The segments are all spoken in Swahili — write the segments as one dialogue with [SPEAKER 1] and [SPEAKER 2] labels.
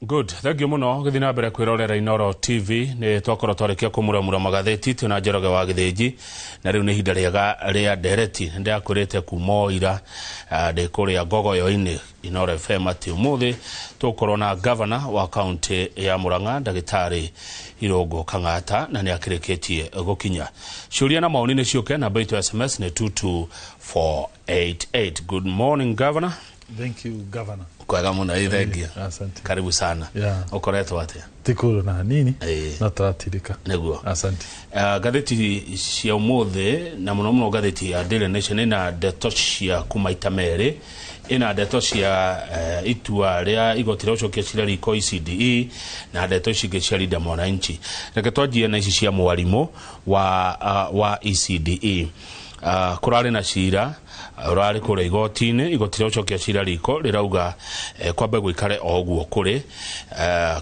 [SPEAKER 1] Good. Thank you muno. Githina mbere kwirorera Inoro TV ni twakora twarekia kumuramura magatheti tuna Njoroge wa Githĩnji na riu ni hinda ria ndereti ndiakurite kumoira ndikuria ngogoyo-ini Inoro FM ati umuthi tukorwo na governor wa county ya Murang'a Ndagĩtarĩ Irungu Kang'ata na ni akirikitie gukinya. Ciuria na maoni ni ciuke na baitu SMS ni 22488. Good morning, Governor.
[SPEAKER 2] Thank you, Governor.
[SPEAKER 1] Kwega muno ithengia.
[SPEAKER 2] Asante.
[SPEAKER 1] Karibu sana. Ukoretwo atia?
[SPEAKER 2] Tikuru na nini? Na turatirika.
[SPEAKER 1] Neguo.
[SPEAKER 2] Asante.
[SPEAKER 1] Gatheti cia umuthi na muno gatheti ya Daily Nation ina ndeto cia kumaita meri ina ndeto cia itua ria igoti ria ucokia cira riko ECDE na ndeto cingi cia Linda Mwananchi. Reke twanjie na ici cia mwarimu wa ECDE. Kurari na cira urari kure igoti-ini igoti ria ucokia cira riko rirauga kwambe gwikare oguo kuri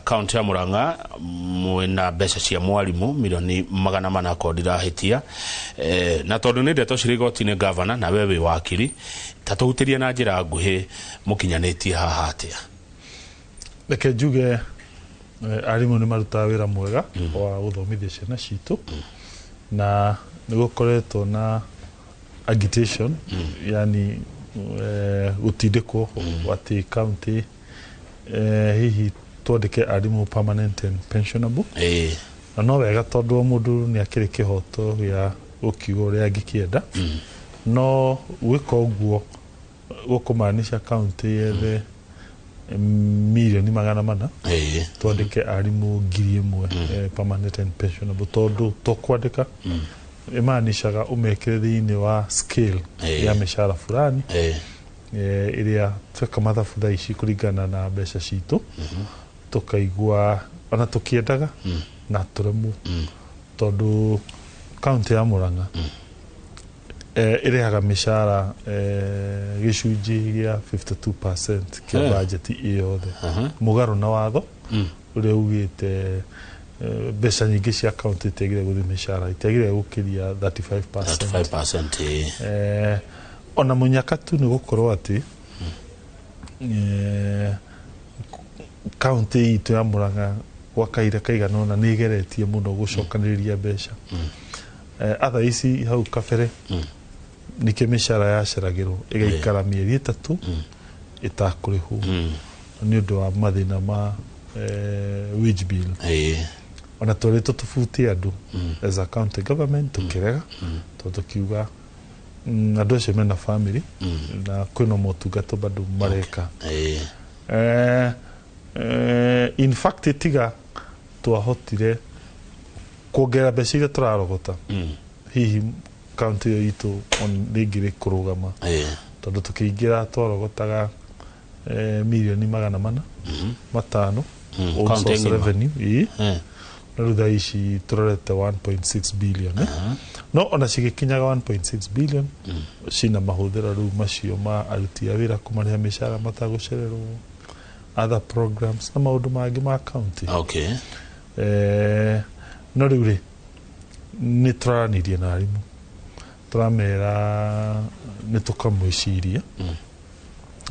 [SPEAKER 1] county ya Murang'a mwena mbeca cia mwarimu milioni 400 kodira hitia na tondu ni ndeto cira igoti-ini governor na wewe wakiri tatugutiria na njira nguhi mukinyanetie haha atia.
[SPEAKER 2] Reke njuge arimu ni maruta wira mwega wa guthomithia ciana citu na nigukoretwo na agitation yani utindiko wati county hihi twandike arimu permanent and pensionable na no wega tondu mundu ni akiri kihoto ya ukiugo ria ngikienda no wiko guo gukumaanisha county yethe milioni 400 twandike arimu 1000 permanent and pensionable tondu tokwandika imaanishaga umekire thiini wa scale ya mishara fulani iria tweka mathabu thaa ici kuringana na mbeca citu tukaigua ona tukiendaga na turemu tondu county ya Murang'a irehaga mishara gicunji gia 52% kia budget iyothe mugaru na watho uria ugite mbeca nyingi cia county itegire guthi mishara itegire gukiria 35%. Ona munyaka tu ni gukorwo ati county itu ya Murang'a wakaire kaiganona ni igeretie muno gucokaniria mbeca atha ici hau kabere nike mishara yaceragirwo igaikara mieri 3 itakurihu ni undu wa mathina ma wage bill ona toreto tufuti andu as a county government tukirega tukiuga andu acio mena family na kwino motungato bado mareka in fact tiga twahotire kuongera mbeca iria turarogota hihi county itu on ligire kurugama tondu tukiingira tworogotaga milioni 400 matano county revenue na rutha ici turorete 1.6 billion no ona cigikinyaga 1.6 billion cina mahuthira ru macio ma aruti a wira kumariha mishara matagucererwo other programs na maundu mangi ma county no riu ni turanirie na arimu turamera ni tukamwiciria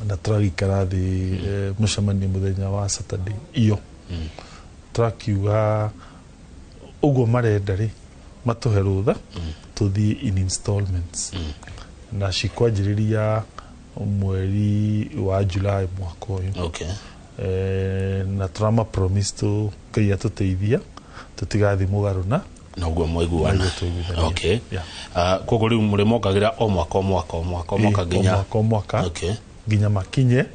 [SPEAKER 2] na turarikara thi mucemania muthenya wa Saturday iyo turakiuga ugo marenda ri matuhe rutha tuthie in installments na cikwanjiriria mweri wa July mwaka uyu na turama promise to kaya tuteithia tutigathi mugaru na
[SPEAKER 1] ugo mwaiguana kogo riu murimokagira o mwaka
[SPEAKER 2] ginya makinye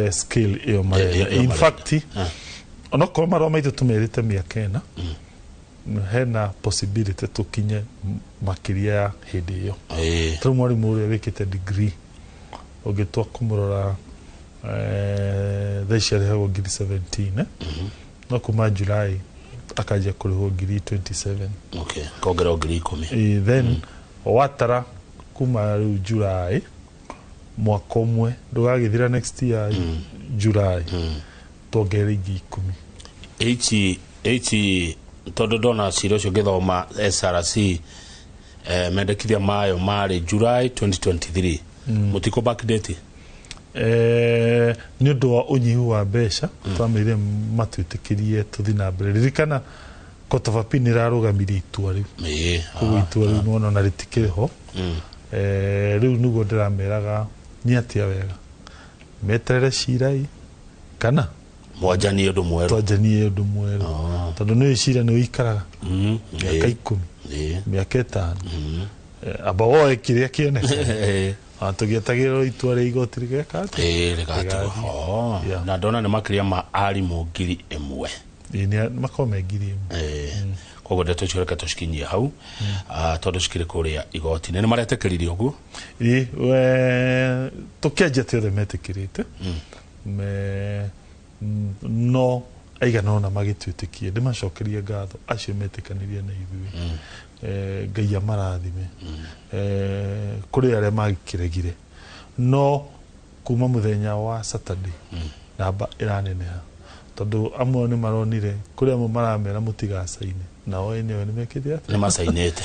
[SPEAKER 2] scale iyo marenda in fact ono ko maro maitu tumerite miaka hena possibility tukinye makiria hindi iyo tu mwarimu uria wikite degree ogitwa kumurora thaicia heho ngiri 17 no kuma July akaja kuriho ngiri 27
[SPEAKER 1] kogera ngiri 10
[SPEAKER 2] then watara kuma July mwaka umwe ndugagithira next year July togere ngiri 10
[SPEAKER 1] H todo dona ciro cio githoma SRC mendekithia mayo mari July 2023 mutiko backdate
[SPEAKER 2] nĩ ũndũ wa ũnyihu wa mbeca twamĩire matwĩtĩkĩrie tũthi na mbere ririkana Kotovapi nĩ rarũgamirie itua rĩu koguo itua rĩu nĩwona ona rĩtikĩrĩ ho rĩu nĩguo ndĩrameraga nĩ atĩa wega meterere cirai kana
[SPEAKER 1] mwanjanie ũndũ mwerũ
[SPEAKER 2] twanjanie ũndũ mwerũ tondũ nĩ cira nĩ ũikaraga mĩaka 10 mĩaka 5 amba woe kĩrĩa kĩoneka tũgĩetagĩrĩrwo itua rĩa igoti rĩgeka
[SPEAKER 1] rĩgatigwo na ndona nĩ makĩria ma arimũ 1,000
[SPEAKER 2] makorwo me 1,000
[SPEAKER 1] koguo ndeto icio reke tũcikinyie hau tondũ cikĩrĩ kũrĩa igoti-inĩ nĩ maretĩkĩrire ũguo
[SPEAKER 2] tũkĩanjia ti othe metĩkĩrĩte no aigana ona magĩtwĩtĩkie ndĩmacokerie ngatho acio metĩkanirie na ithuĩ Ngai amarathime kũrĩ arĩa magĩkĩregire no kuma mũthenya wa Saturday namba ĩraneneha tondũ amwe nĩ maronire kũrĩ amwe maramera mũtigacaine nao enyewe nĩ mekĩte atĩ
[SPEAKER 1] nĩ macainĩte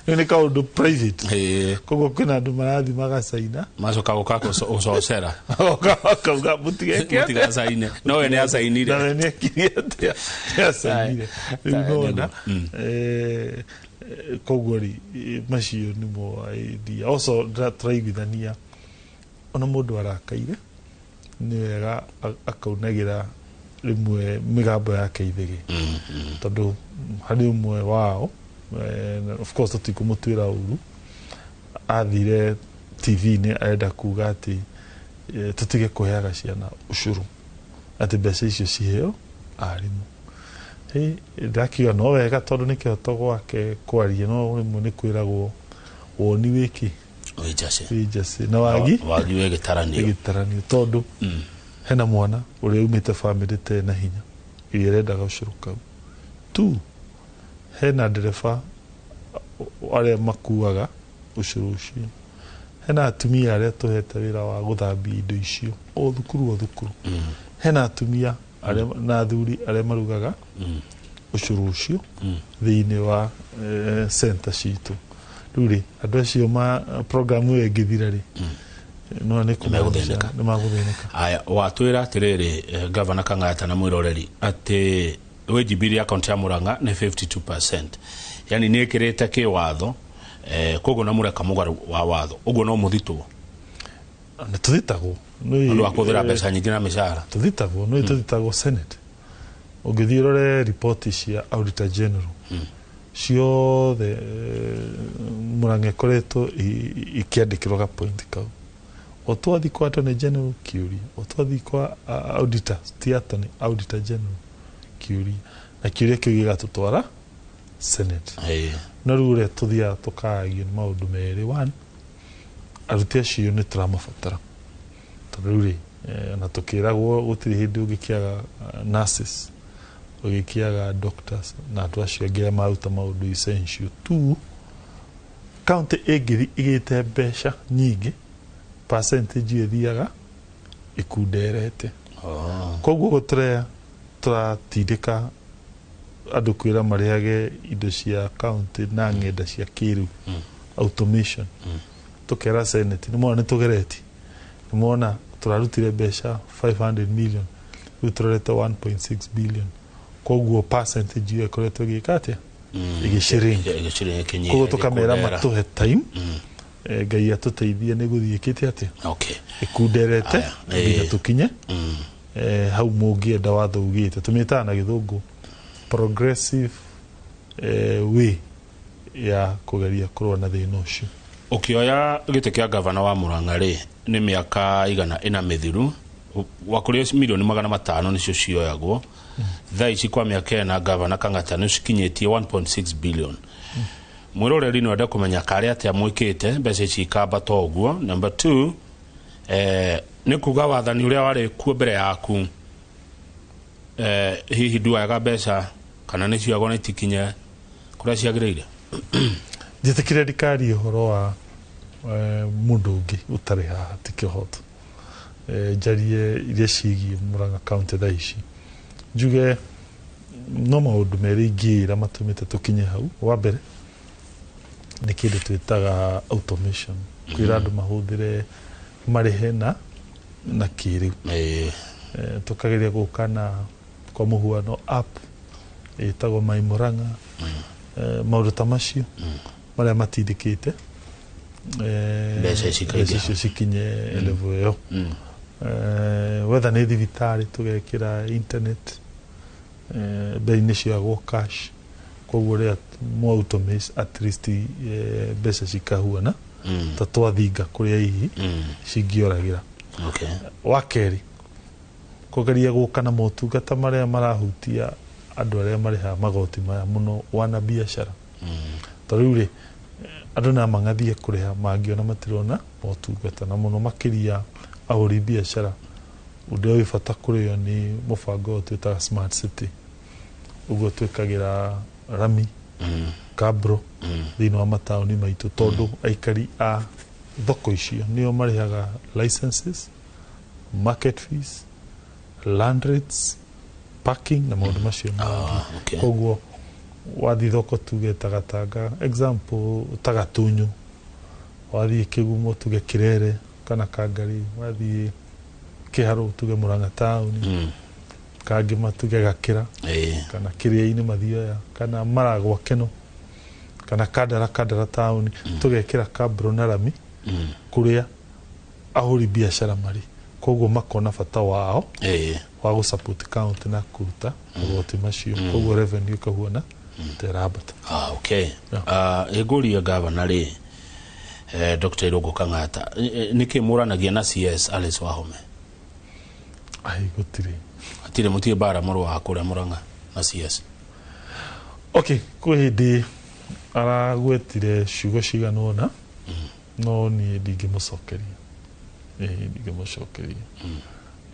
[SPEAKER 2] rĩu nĩ kaũndũ private koguo kwĩna andũ marathi magacaina
[SPEAKER 1] macoka gũcocera
[SPEAKER 2] akauga
[SPEAKER 1] mũtigacaine no we nĩ acainire
[SPEAKER 2] nawe nĩ ekire atĩa nĩ acainire rĩu nona koguo rĩ macio nĩmo idea also tũraiguithania ona mũndũ arakaire nĩ wega akaunagĩra rĩmwe mĩgambo yake ithege tondũ harĩ ũmwe wao of course tũtikũmũtuĩra ũru athire TV-inĩ arenda kuga atĩ tũtige kũheaga ciana ũcũrũ atĩ mbeca icio ciheo arimũ ndakiuga no wega tondũ nĩ kĩhoto gwake kwaria no rĩmwe nĩ kwĩragwo woni wĩki wĩnjace na wagi
[SPEAKER 1] gĩtaranio
[SPEAKER 2] tondũ hena mwana ũrĩa umĩte family te na hinya iria rendaga ũcũrũ kau tu hena ndereba arĩa makuaga ũcũrũ ũcio hena atumia arĩa tũhete wĩra wa gũthambia indo icio o thukuru hena atumia arĩa na athuri arĩa marugaga ũcũrũ ũcio thĩinĩ wa center citũ rĩu rĩ andũ acio program ĩyo ĩngĩthira rĩ no nĩ magũthĩnĩka
[SPEAKER 1] aya watwĩra atĩrĩrĩ gavana Kang'ata na mwĩroreri atĩ wĩnjibiri akaunti ya Murang'a nĩ 52%, yani nĩ ĩkĩrĩte kĩwatho koguo na mũreka mũgarũ wa watho ũguo no mũthitwo
[SPEAKER 2] nĩ tũthitagwo
[SPEAKER 1] nĩ wakũthĩra mbeca nyingĩ na mĩcara
[SPEAKER 2] tũthitagwo nĩ tũthitagwo Senate ũngĩthiĩ rore report cia Auditor General ciothe Murang'a ĩkoretwo ikĩandĩkĩrwo ga point kau o twathi kwa Attorney General kĩũria o twathi kwa Auditor Auditor General kĩũria na kĩũria kĩu gĩgatũtwara Senate na rĩu ũrĩa tũthiaga tũkaagio nĩ maũndũ merĩ one aruti acio nĩ tũramabatara tondũ rĩu rĩ na tũkĩragwo gũtirĩ hĩndĩ ũngĩkĩaga nurses ũgĩkĩaga doctors na andũ acio angĩ maruta maũndũ essential tu county ĩgĩte mbeca nyingĩ percentage ĩthiaga ĩkunderete koguo tũratindĩka andũ kwĩra marĩage indo cia county na ng'enda cia kĩrĩu automation tũkera Senate nĩ mwana nĩtũgereti nĩ mwana tũrarutire mbeca 500 million rĩu tũrorete 1.6 billion koguo percentage ĩyo ĩkoretwo ĩgĩka atĩa ĩgĩciringa koguo tũkamera matũhe time Ngai atũteithie nĩ gũthiĩkĩte atĩa ĩkunderete nginya tũkinye hau mũngĩenda watho ugĩte tũmĩtaga na gĩthũngũ progressive way ya kũgeria kũrũa na thĩna ũcio.
[SPEAKER 1] Ũkĩoya gĩtĩ kĩa gavana wa Murang'a rĩ nĩ mĩaka igana ĩna mĩthiru wakũrĩa milioni 500 nĩcio cioyagwo thaa ici kwa mĩaka ĩna gavana Kang'ata nĩ cikinyĩtie 1.6 billion. Mwĩroreri no enda kũmenya karĩa atĩa mwĩkĩte mbeca ici ikamba to ũguo. Number 2 nĩ kuga wathani ũrĩa warĩ kuo mbere yaku hihi nduaga mbeca kana nĩ ciagwo na itikinye kũrĩa ciagĩrĩire.
[SPEAKER 2] Njĩtĩkĩre ndikarie ũhoro wa mũndũ ũngĩ ũtarĩ haha ti kĩhoto njarie iria ciĩgiĩ Murang'a county thaa ici njuge no maũndũ merĩ ingĩra matũmĩte tũkinye hau. Wa mbere nĩ kĩndũ twĩtaga automation kwĩra andũ mahũthĩre marihe na kiriu tukageria gukana kwa muhuano app itagwo My Murang'a maundu ta macio maria matindikite
[SPEAKER 1] mbeca
[SPEAKER 2] cikinye level iyo whether ni thibitari tugekira internet bei-inĩ ciagwo cash koguo ria mo automate at least mbeca cikahuana ta twathinga kuria hihi cingĩoragira wakeri kugeria gukana motungata maria marahutia andu aria mariha magoti maya muno wana biashara taruri andu na mangathie kuriha mangiona matirona motungata na muno makiria ahuri biashara undu uyu bata kurio ni mubango twitaga smart city ugo twikagira rami kabro thino wa matauni maitu tondu aikari a thoko icio nio marihaga licenses market fees land rates parking na maundu macio koguo wathi thoko tuge tagatanga example tagatunyu wathi kigumo tuge kirere kana kangari wathi kiharo tuge Murang'a town kangima tuge gakira kana kiria-ini mathioya kana maragwa keno kana kadara town tugekira kabro na rami kuria ahuri biashara mari koguo makona bata wao wa go support account na kuruta magoti macio koguo revenue kahuana terabata
[SPEAKER 1] okay eguria gavana ri Dr. Irungu Kang'ata niki muranagia na CS Alice Wahome
[SPEAKER 2] ai gutire
[SPEAKER 1] mutie bara muru wa kuria Murang'a na CS
[SPEAKER 2] okay kwindi aragwetire ciugo ciganona no ni ndingimucokeria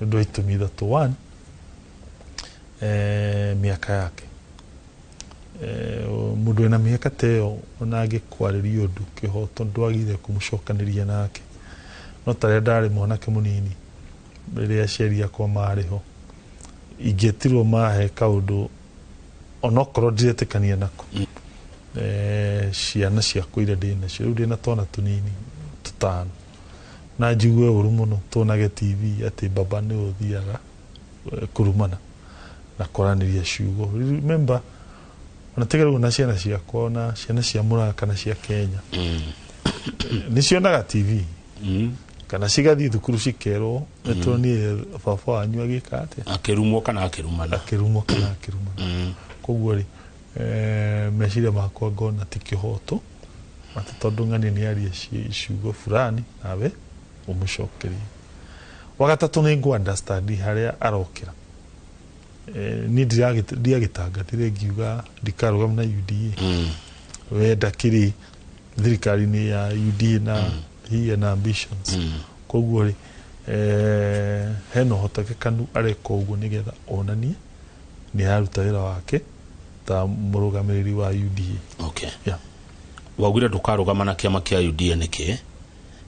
[SPEAKER 2] ndio itumi ithatu one miaka yake mundu ena miaka teo ona agikwariria undu kihoto ndwagire kumucokaniria nake no tare ndari mwanake munini riria ciaria kwa mariho ingetirwo mahe kaundu onokoro ndiretikania nako ciana ciakwa iria ndina cio riu ndina twana tunini tutano na njigue uru muno tunage TV ati baba ni uthiaga kurumana na koraniria ciugo remember onategerwo na ciana ciakwa na ciana cia Murang'a kana cia Kenya nicionaga TV kana cigathi thukuru cikerwo nitwonie baba wanyu agika ati
[SPEAKER 1] akirumwo kana akirumana
[SPEAKER 2] koguo ri meciria makwa ngona ti kihoto ati tondu ng'ani ni aria ciugo fulani nawe umucokerie wagatatu ni ngwa understand haria arokira ni ndiagitangathire ngiuga ndikarugama na UDA wenda kiri thirikari ni ya UDA na he na ambitions koguo ri heno hotakekanu areko uguo nigetha onanie ni aruta wira wake ta murugamiriri wa UDA
[SPEAKER 1] okay wagwira ndukarugama na kiama kia UDA niki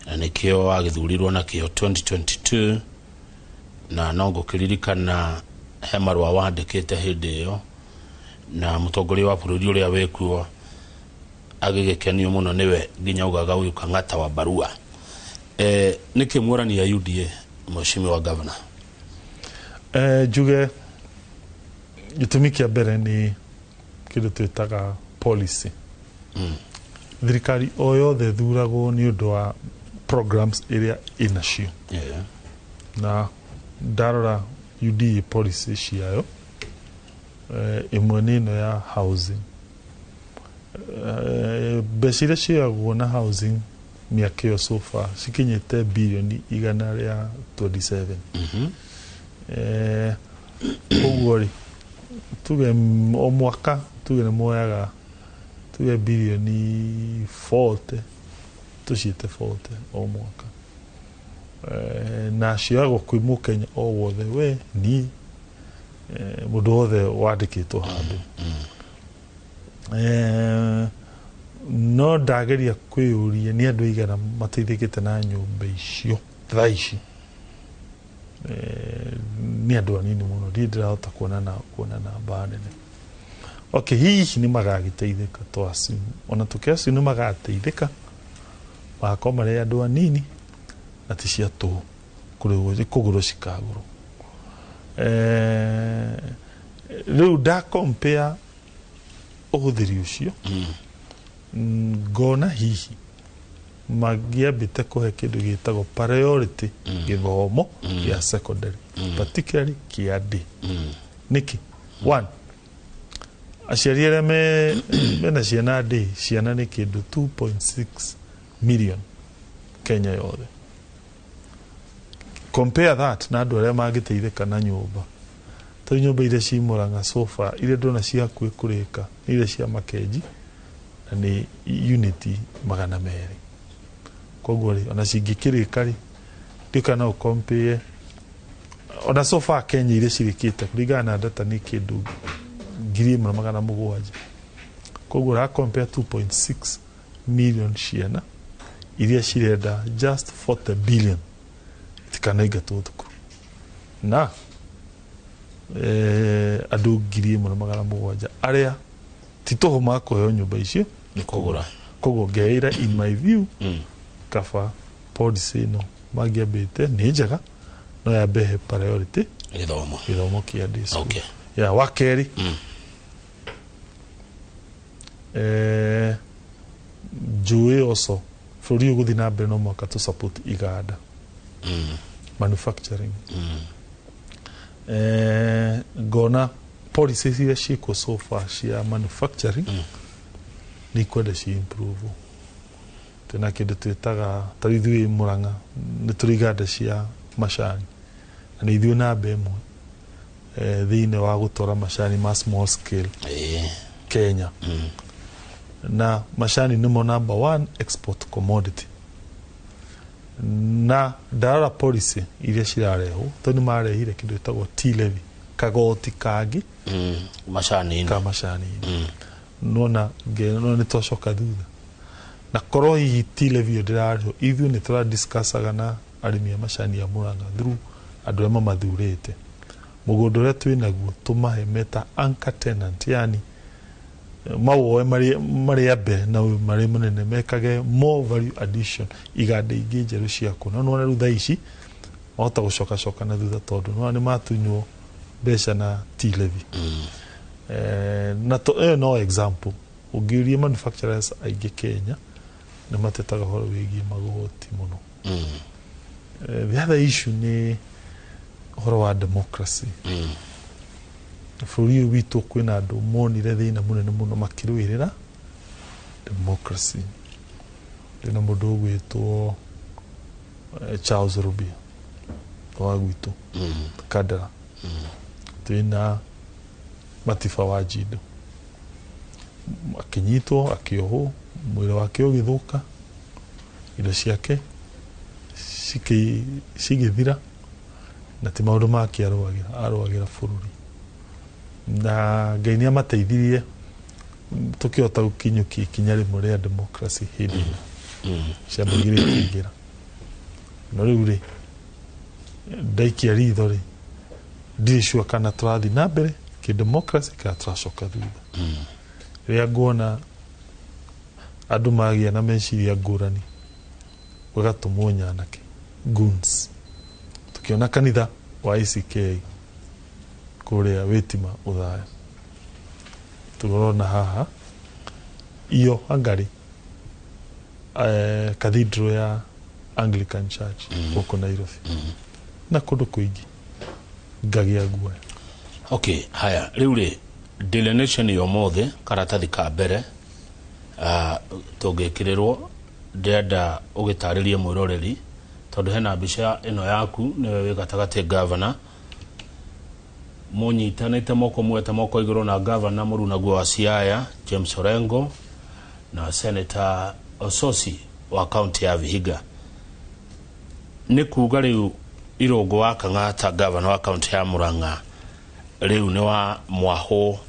[SPEAKER 1] na nikio agithurirwo na kio 2022 na nongo kiririkana hemarwa wandikite hindi iyo na mutongoria wa bururi uria wekuo agigekenio muno niwe nginya ugaga uyu Kang'ata wa barua niki murani ya UDA mheshimiwa wa governor
[SPEAKER 2] juge gitumi kia mbere ni kindu twitaga policy thirikari o yothe thuragwo ni undu wa programs iria inacio na ndarora UDA policy ciayo imwe nino ya housing besire ciagwo na housing miaka yo so far cikinyite bilioni 127 koguo ri tuge o mwaka tuge ni moyaga tuge bilioni 40 tucite 40 o mwaka na ciago kwi Mukenya o wothe we ni mundu wothe wandikitwo handu no ndageria kwiyuria ni andu igana mateithikite na nyumba icio thaici ni andu anini muno ndirahota kuona namba nene okay hihi ni magagiteithika twasi ona tukiasi ni magateithika makoma ria andu anini na ti cia tũhũ kũgũrũ cikagũrũ. Rĩu ndakompare ũhũthĩri ũcio ngona hihi magĩambĩte kũhe kĩndũ gĩtagwo priority gĩthomo gĩa secondary particularly kĩa D. Nĩkĩ? One, aciari arĩa mena ciana D, ciana nĩ kĩndũ 2.6 million Kenya yothe. Compare that na andũ arĩa mangĩteithĩka na nyũmba. Tondũ nyũmba iria ci Mũrang'a so far, iria ndona cia hakuhĩ kũrĩka nĩ iria cia Makenji na nĩ unity 200. Koguo rĩ, ona cingĩkĩrĩka rĩ, ndĩka no compare ona so far Kenya iria cirĩkĩte kũringana na data nĩ kĩndũ 1,700. Koguo ra compare 2.6 million ciana iria cirenda just 40 billion itikanaingatwo thukuru. Na andũ 1,700 arĩa ti tũhũ makũheo nyũmba icio
[SPEAKER 1] nĩ kũgũra.
[SPEAKER 2] Koguo ngeĩra in my view kaba policy ĩno mangĩambĩte nĩ njega no yambe priority gĩthomo kĩa D school.
[SPEAKER 1] Okay.
[SPEAKER 2] Ya wakerĩ njũĩ also bũrũri ũgũthiĩ na mbere no mwaka tũ support iganda manufacturing. Ngona policies iria ciĩkuo so far cia manufacturing nĩ ikwenda ci improve. Tena kĩndũ twĩtaga ta ithuĩ Mũrang'a nĩ tũrĩ iganda cia macani na nĩ ithuĩ namba ĩmwe thĩinĩ wa gũtwara macani ma small scale Kenya. Na macani nĩmo number 1 export commodity. Na ndarora policy iria cirarehwo tondũ marehire kĩndũ gĩtagwo T-levy, kagoti kangi
[SPEAKER 1] macani
[SPEAKER 2] ka macani. Nona nĩ twacoka thutha na korwo hihi T-levy ndĩrarehwo ithuĩ nĩ tũradiscussaga na arĩmi a macani a Mũrang'a through andũ arĩa mamathurĩte. Mũgũnda ũrĩa twĩ naguo tũmahe meta anchor tenant, yani mawoe marĩa mbere na marĩ manene mekage more value addition iganda ingĩ njerũ cia kũna. No rĩu thaa ici mahota gũcoka na thutha tondũ nĩ matunywo mbeca na T-levy. Na no example ũngĩũria manufacturers aingĩ Kenya nĩ matetaga horo wĩgiĩ magoti mũno. The other issue nĩ horo wa democracy. Bũrũri ũyũ witũ kwĩna andũ monire thĩna mũnene mũno makĩrũĩrĩra democracy. Ndĩna mũndũ ũgwĩtwo Charles Rubia wa gwitũ Kandara. Twĩna Matiba wa Njindo akĩnyitwo akĩohwo mwĩrĩ wake ũgĩthũka indo ciake cigĩthira na ti maũndũ make arũagĩra bũrũri. Na Ngai nĩ amateithirie tũkĩhota gũkinyũkia ikinya rĩmwe rĩa democracy hĩndĩ ĩyo ciambagĩrĩte kũingĩra. No rĩu rĩ ndaikia ritho rĩ ndirĩ sure kana tũrathiĩ na mbere kĩ-democracy kana tũracoka thutha. Rĩrĩa nguona andũ magĩa na meciria ngũrani gũgatũmwo nyanake goons, tukiona kanitha wa ICK kũrĩa Wĩtima Ũthaya, tũrona haha iyo Hangari cathedral ya Anglican Church gũkũ Nairobi na kũndũ kũingĩ ngagĩa guoya.
[SPEAKER 1] Okay, haya rĩu rĩ Daily Nation yomothe karatathi ka mbere tũngĩkĩrĩrwo ndĩrenda ũgĩtarĩrie mwĩroreri tondũ hena mbica ĩno yaku nĩwe wĩ gatagatĩ governor mũnyitanĩte moko mwete moko igũrũ na governor Mũrunaguo wa Siaya James Orengo na Senator Ososi wa county ya Vihiga. Nĩ kuuga rĩu Irũngũ wa Kang'ata governor wa county ya Mũrang'a rĩu nĩ wa mwaho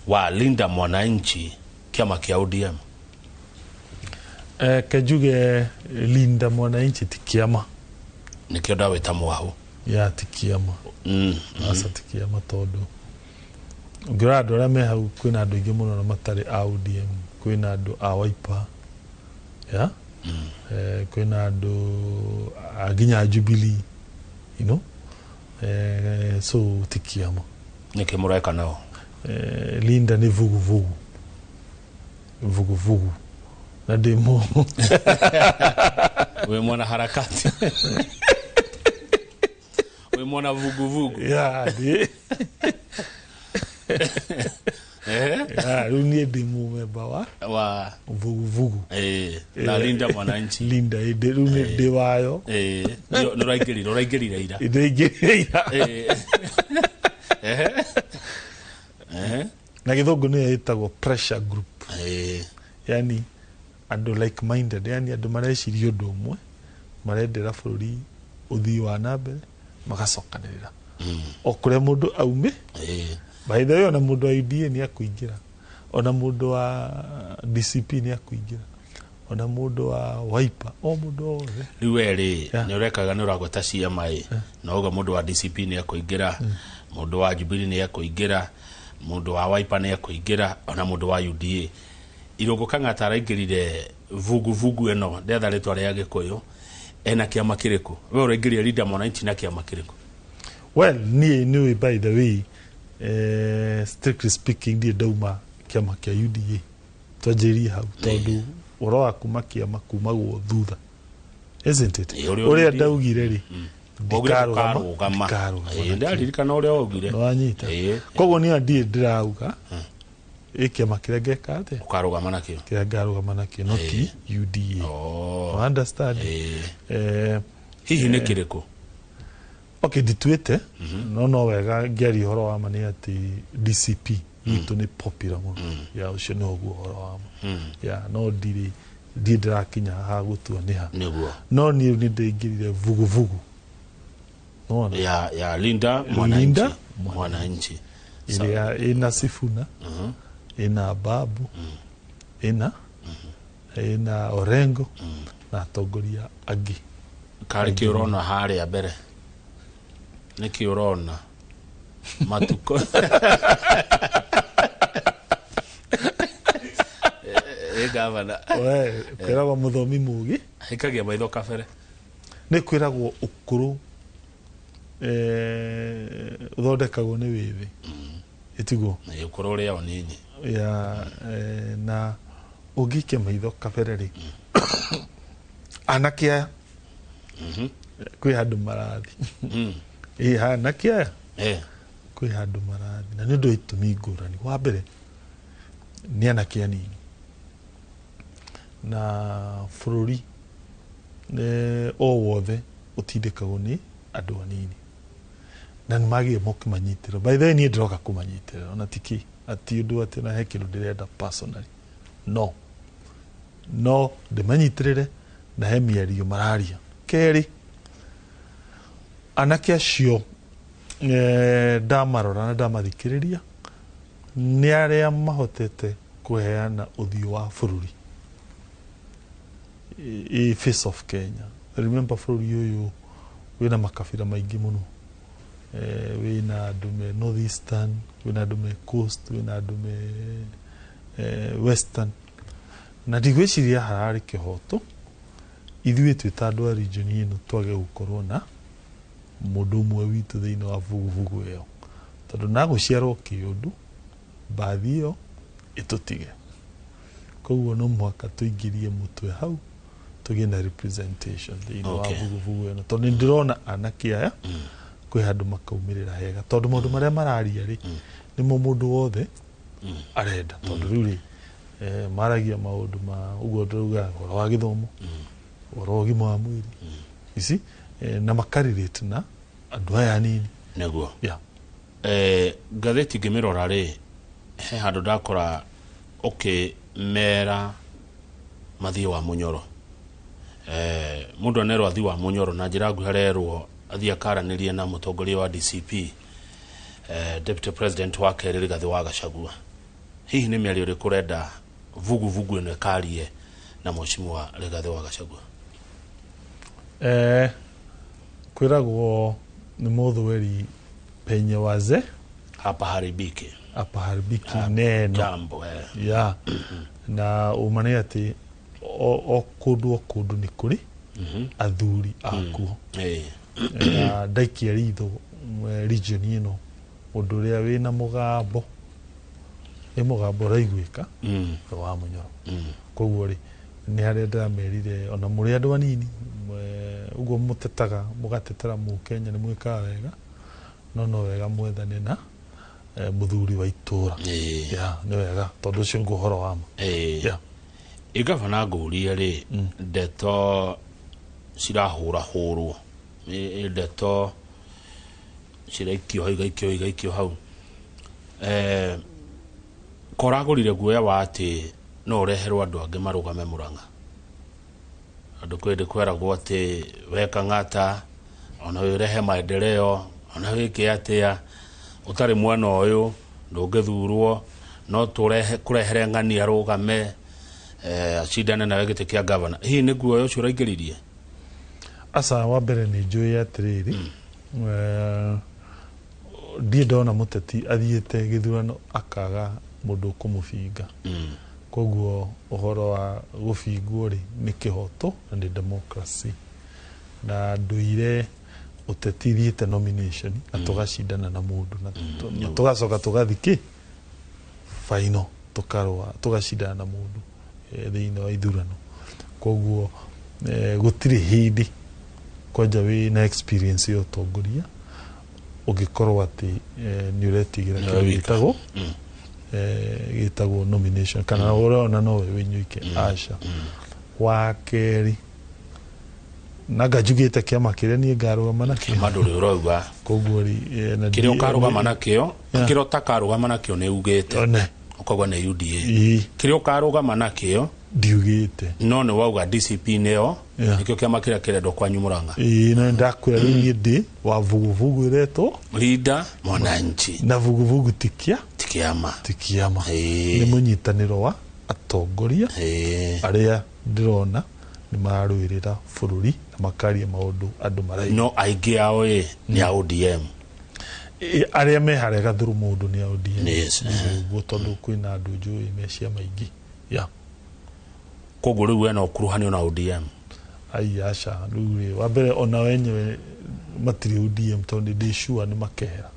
[SPEAKER 1] wa Linda Mwananchi kĩama kĩa ODM.
[SPEAKER 2] Kajuge Linda Mwananchi ti kĩama
[SPEAKER 1] nĩkĩo ndawĩta mwaho
[SPEAKER 2] ya ti kĩama. Asa ti kĩama tondũ ngĩrora andũ arĩa me hau kwĩna andũ aingĩ mũno na matarĩ a ODM, kwĩna andũ a Wiper ya kwĩna andũ aginya Jubilee, you know. So tikiamo
[SPEAKER 1] niki mureka nao
[SPEAKER 2] Linda ni vugu na demo
[SPEAKER 1] we mwana harakati we mwana vugu
[SPEAKER 2] yeah runi demo memba wa vugu
[SPEAKER 1] na Linda mwananchi
[SPEAKER 2] Linda runi dewayo
[SPEAKER 1] no raigirira ira
[SPEAKER 2] na githungu ni yetagwo pressure group yani andu like minded, yani andu mareciria undu umwe marendera bururi uthii wa nambere magacokanirira okuria mundu aume by the way ona mundu wa UDA ni akuingira, ona mundu wa DCP ni akuingira, ona mundu wa Wiper, o mundu othe
[SPEAKER 1] riweri ni urekaga ni uragweta CMA na uga mundu wa DCP ni akuingira, mundu wa Jubilee ni akuingira, mundu wa Wiper ni akuingira, ona mundu wa UDA irogo kanga taraingirire vugu eno ndetha ritwa ria Gikuyu ena kiama kiriku we uraingiria Linda mwananchi na kiama kiriku?
[SPEAKER 2] Well, ni by the way strictly speaking ndi dauma kiama kia UDA twanjiri hau tondu uro wa kuma kiama kumagwo thutha, isn't it? Uria ndaugire ri
[SPEAKER 1] ndikarugama ndirikana uria waugire
[SPEAKER 2] wanyita koguo ni ndi ndirauga kiama kiria ngeka ate
[SPEAKER 1] ukarugama nakio
[SPEAKER 2] kiria ngarugama nakio not UDA. Understand?
[SPEAKER 1] Hihi ni kiriku?
[SPEAKER 2] Okay, dituete no wega ngeri horo wa mani ati DCP itu ni popular muno ya ucio ni oguo horo wa ya no ndira kinya ha gutua ni ha no ni ndingirire vugu no
[SPEAKER 1] ya Linda mwananchi
[SPEAKER 2] ile ina Sifuna ina Babu ina Orengo na Togoria agi
[SPEAKER 1] kari kiurona hari ya bere niki urona matuko gavana
[SPEAKER 2] we kwiragwo muthomi mugi
[SPEAKER 1] hikagia maitho kabere
[SPEAKER 2] ni kwiragwo ukuru uthondekagwo ni withi itigo
[SPEAKER 1] na ukuru uria onini
[SPEAKER 2] ya na ugike maitho kabere ri anakia kwi handu marathi anakia kwi handu marathi na nindu itumi ngurani. Wa mbere ni anakia nini na bururi o wothe utindikagwo ni andu anini na nimagi mokimanyitira. By the way ni ndiroka kumanyitira ona tiki ati undu ati na hekiru ndirenda personally no ndimanyitirire na he miario mararia. Keri anake acio ndamarora na ndamathikiriria ni aria mahotete kuheana uthio wa bururi face of Kenya. Remember bururi uyu wina makabira maingi muno, wina andu me North Eastern, wina andu me Coast, wina andu me Western, na ndigwiciria harari kihoto ithuĩ twita andu a region ino twage gukorwo na mundu umwe witu thiini wa vugu iyo tondu na guciarwo kiundu bathi iyo itutige. Koguo no mwaka tuingirie mutwe hau tugie na representation thiini wa vugu iyo tondu ndirona anake aya kwi handu makaumirira hega tondu maundu maria mararia ri nimo mundu wothe arenda tondu riu ri maragia maundu ma uguo nduga horo wa githomo horo wa gima wa mwiri isi na makarelate na andu aya nini
[SPEAKER 1] neguo gatheti ngimirora ri he handu ndakora mera mathii wa Munyoro mundu anerwo athii wa Munyoro na njira nguhi arerwo athii akaranirie na mutongoria wa DCP Deputy President wa Kerĩ Rigathi wa Gachagua. Hihi ni miario ri kurenda vugu ino karie na mheshimiwa Rigathi wa Gachagua?
[SPEAKER 2] Kwiragwo ni muthweri penye waze
[SPEAKER 1] hapa haribiki
[SPEAKER 2] neno
[SPEAKER 1] jambo
[SPEAKER 2] na umane ati o kundu ni kuri athuri akuo ndaikia ritho region ino undu ria wina mugambo mugambo raiguika wa Munyoro koguo ri ni haria ndamerire ona muri andu anini uguo mutetaga mugatetera mu Kenya ni mwikaga wega no wega mwethane na muthuri wa itura ni wega tondu cio nguhoro wama
[SPEAKER 1] igavana nguria ri ndeto cirahurwo ndeto ciraikio hau koragurire guoya wa ati no ureherwo andu angi marugame Murang'a andu kwende kweragwo ati weka ng'ata ona wirehe maendeleo ona wiki atia utari mwana uyu ndungithurwo no turehe kurehere ng'ani arugame acindane na wegite kia governor hii ni guoya ucio uraingiririe
[SPEAKER 2] asa wa mbere ni njui atiriri ndie ndona muteti athiete githurano akaga mundu kumubinga koguo uhoro wa gubingwo ri ni kihoto na ni democracy na nduire uteti thiete nomination atugacindana na mundu na tugacoka tugathiki final tugacindana na mundu thiini wa ithurano koguo gutiri hindi kwanja wi na experience yo tongoria ugikorwo ati ni uretigira kitagwo gitagwo nomination kana urona no we winyuike asha wa keri nagajugite kiama kiria ni ngarugama nakio
[SPEAKER 1] manduri urauga
[SPEAKER 2] koguo ri
[SPEAKER 1] na kiria ukarugama nakio kiria utakarugama nakio ni ugite ukogwa na UDA kiria ukarugama nakio ndiugite no ni wauga DCP neo nikio kiama kiria kirendo kwanyu Murang'a
[SPEAKER 2] na ndakwira ringi ndi wa vuguvugu ireto
[SPEAKER 1] leader mwananchi
[SPEAKER 2] na vuguvugu
[SPEAKER 1] tikiama
[SPEAKER 2] ni munyitaniro wa atongoria aria ndirona ni marwirira bururi na makaria maundu andu marai
[SPEAKER 1] no aingi ao ni a ODM
[SPEAKER 2] aria mehare gathuru mundu ni a ODM guo tondu kwina andu njui mecia maingi
[SPEAKER 1] koguo riu ena ukuruhanio na ODM
[SPEAKER 2] aisha riu wa mbere ona wenyewe matiri ODM tondu ndi sure ni makehera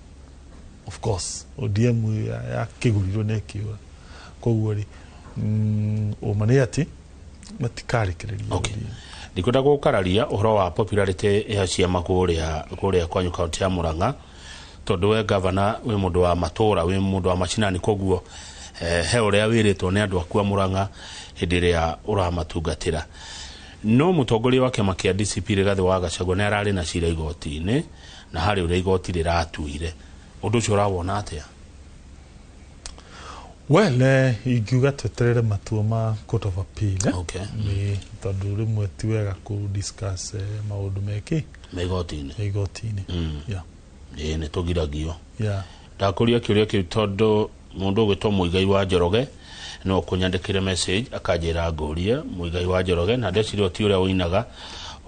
[SPEAKER 2] of course ODM ya kigurirwo nekiura koguo ri umane ati matikarikireria
[SPEAKER 1] ndikwenda gukararia uhoro wa popularity ya ciama kuria kwanyu kaunti ya Murang'a tondu we governor we mundu wa matura we mundu wa macinani koguo he uria wiritwo ni andu akua Murang'a hindi ria uramatungatira no mutongoria wa kiama kia DCP Rigathi wa Gachagua ni arari na cira igoti-ini na hari uria igoti riratuire undu ucio urawona atia
[SPEAKER 2] well ingiuga tweterere matua ma Court of Appeal ni tondu rimwe ti wega ku discuss maundu meki igoti-ini
[SPEAKER 1] ni tugiragio ndakuria kiuria kiu tondu mundu ugitwo Muigai wa Njoroge no kunyandikire message akajira ngurie Muigai wa Njoroge na ndecirio ti uria uinaga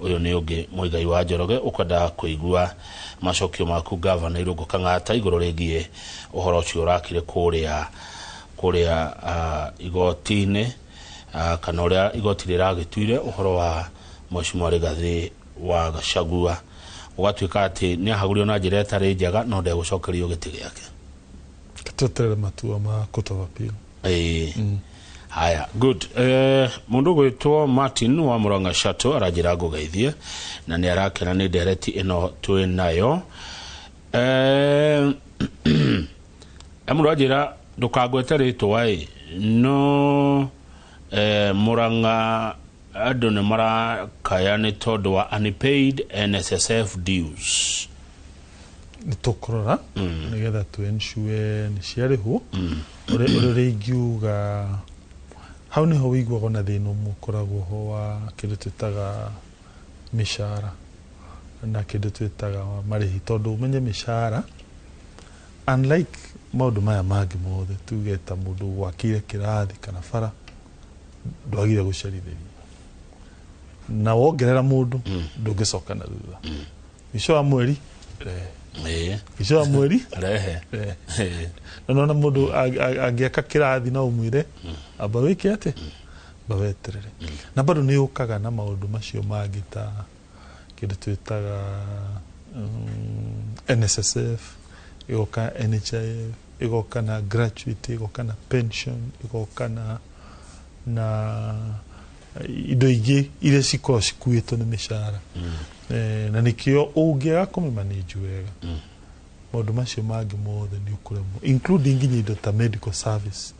[SPEAKER 1] uyu ni ungi Muigai wa Njoroge ukwenda kuigua macokio maku governor Irungu Kang'ata iguru rigie uhoro ucio urakire kuria igoti-ini kana uria igoti riragituire uhoro wa Mheshimiwa Rigathi wa Gachagua ugatuika ati ni ahagurio na njira etari njega no ndegucokerio giti giake
[SPEAKER 2] tweterere matua ma Court of Appeal
[SPEAKER 1] haya good mundu gwitwo Martin wa Murang'a Shuttle arajira ngugeithie na ni arakena ni direct ino twi nayo amurajira ndukagwete ritwa no Murang'a andu ni marakaya ni tondu wa unpaid NSSF dues
[SPEAKER 2] ni tukurora nigetha tu ensure ni ciarihwo uri ingiuga hau niho wiguaga na thina mukoragwo ho wa kindu twitaga mishara na kindu twitaga marihi tondu umenye mishara unlike maundu maya mangi mothe tugeta mundu gwakire kirathi kana bara ndwagire gucerithiria na wongerera mundu ndungicoka na thutha ico wa mweri ico wa mweri na mundu angiaka kirathi na umwire aba wiki ate babeterere na bado nĩ ũkaga na maũndũ macio mangĩ ta kĩndũ twĩtaga NSSF igoka NHIF igoka na gratuity igoka na pension igoka na indo ingĩ iria cikoragwo cikuĩtwo nĩ mĩcara na nĩkĩo ũngĩaga kũmĩmanage wega maũndũ macio mangĩ mothe nĩ ũkũremwo including nginya indo ta medical service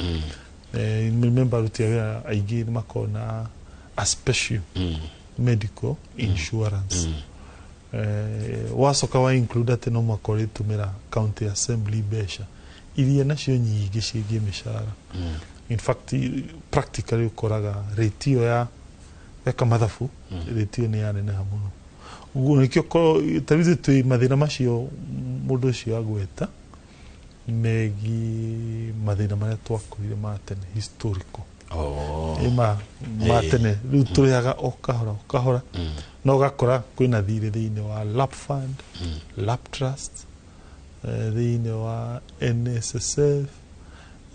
[SPEAKER 2] remember aruti a wĩra aingĩ nĩ makoragwo na a special medical insurance wacoka wa include atĩ no makorwo ĩtũmĩra county assembly mbeca iria nacio nyingĩ ciĩgiĩ mĩcara in fact practically ũkoraga rate ĩyo ya weka mathabu rate ĩyo nĩ yaneneha mũno ũguo nĩkĩo tarĩu twĩ mathĩna macio mũndũ ũcio agweta megiĩ mathĩna marĩa twakũrire ma tene historical ma tene rĩu tũrĩaga o kahora no ũgakora kwĩna thirĩ thĩinĩ wa lap fund lap trust thĩinĩ wa NSSF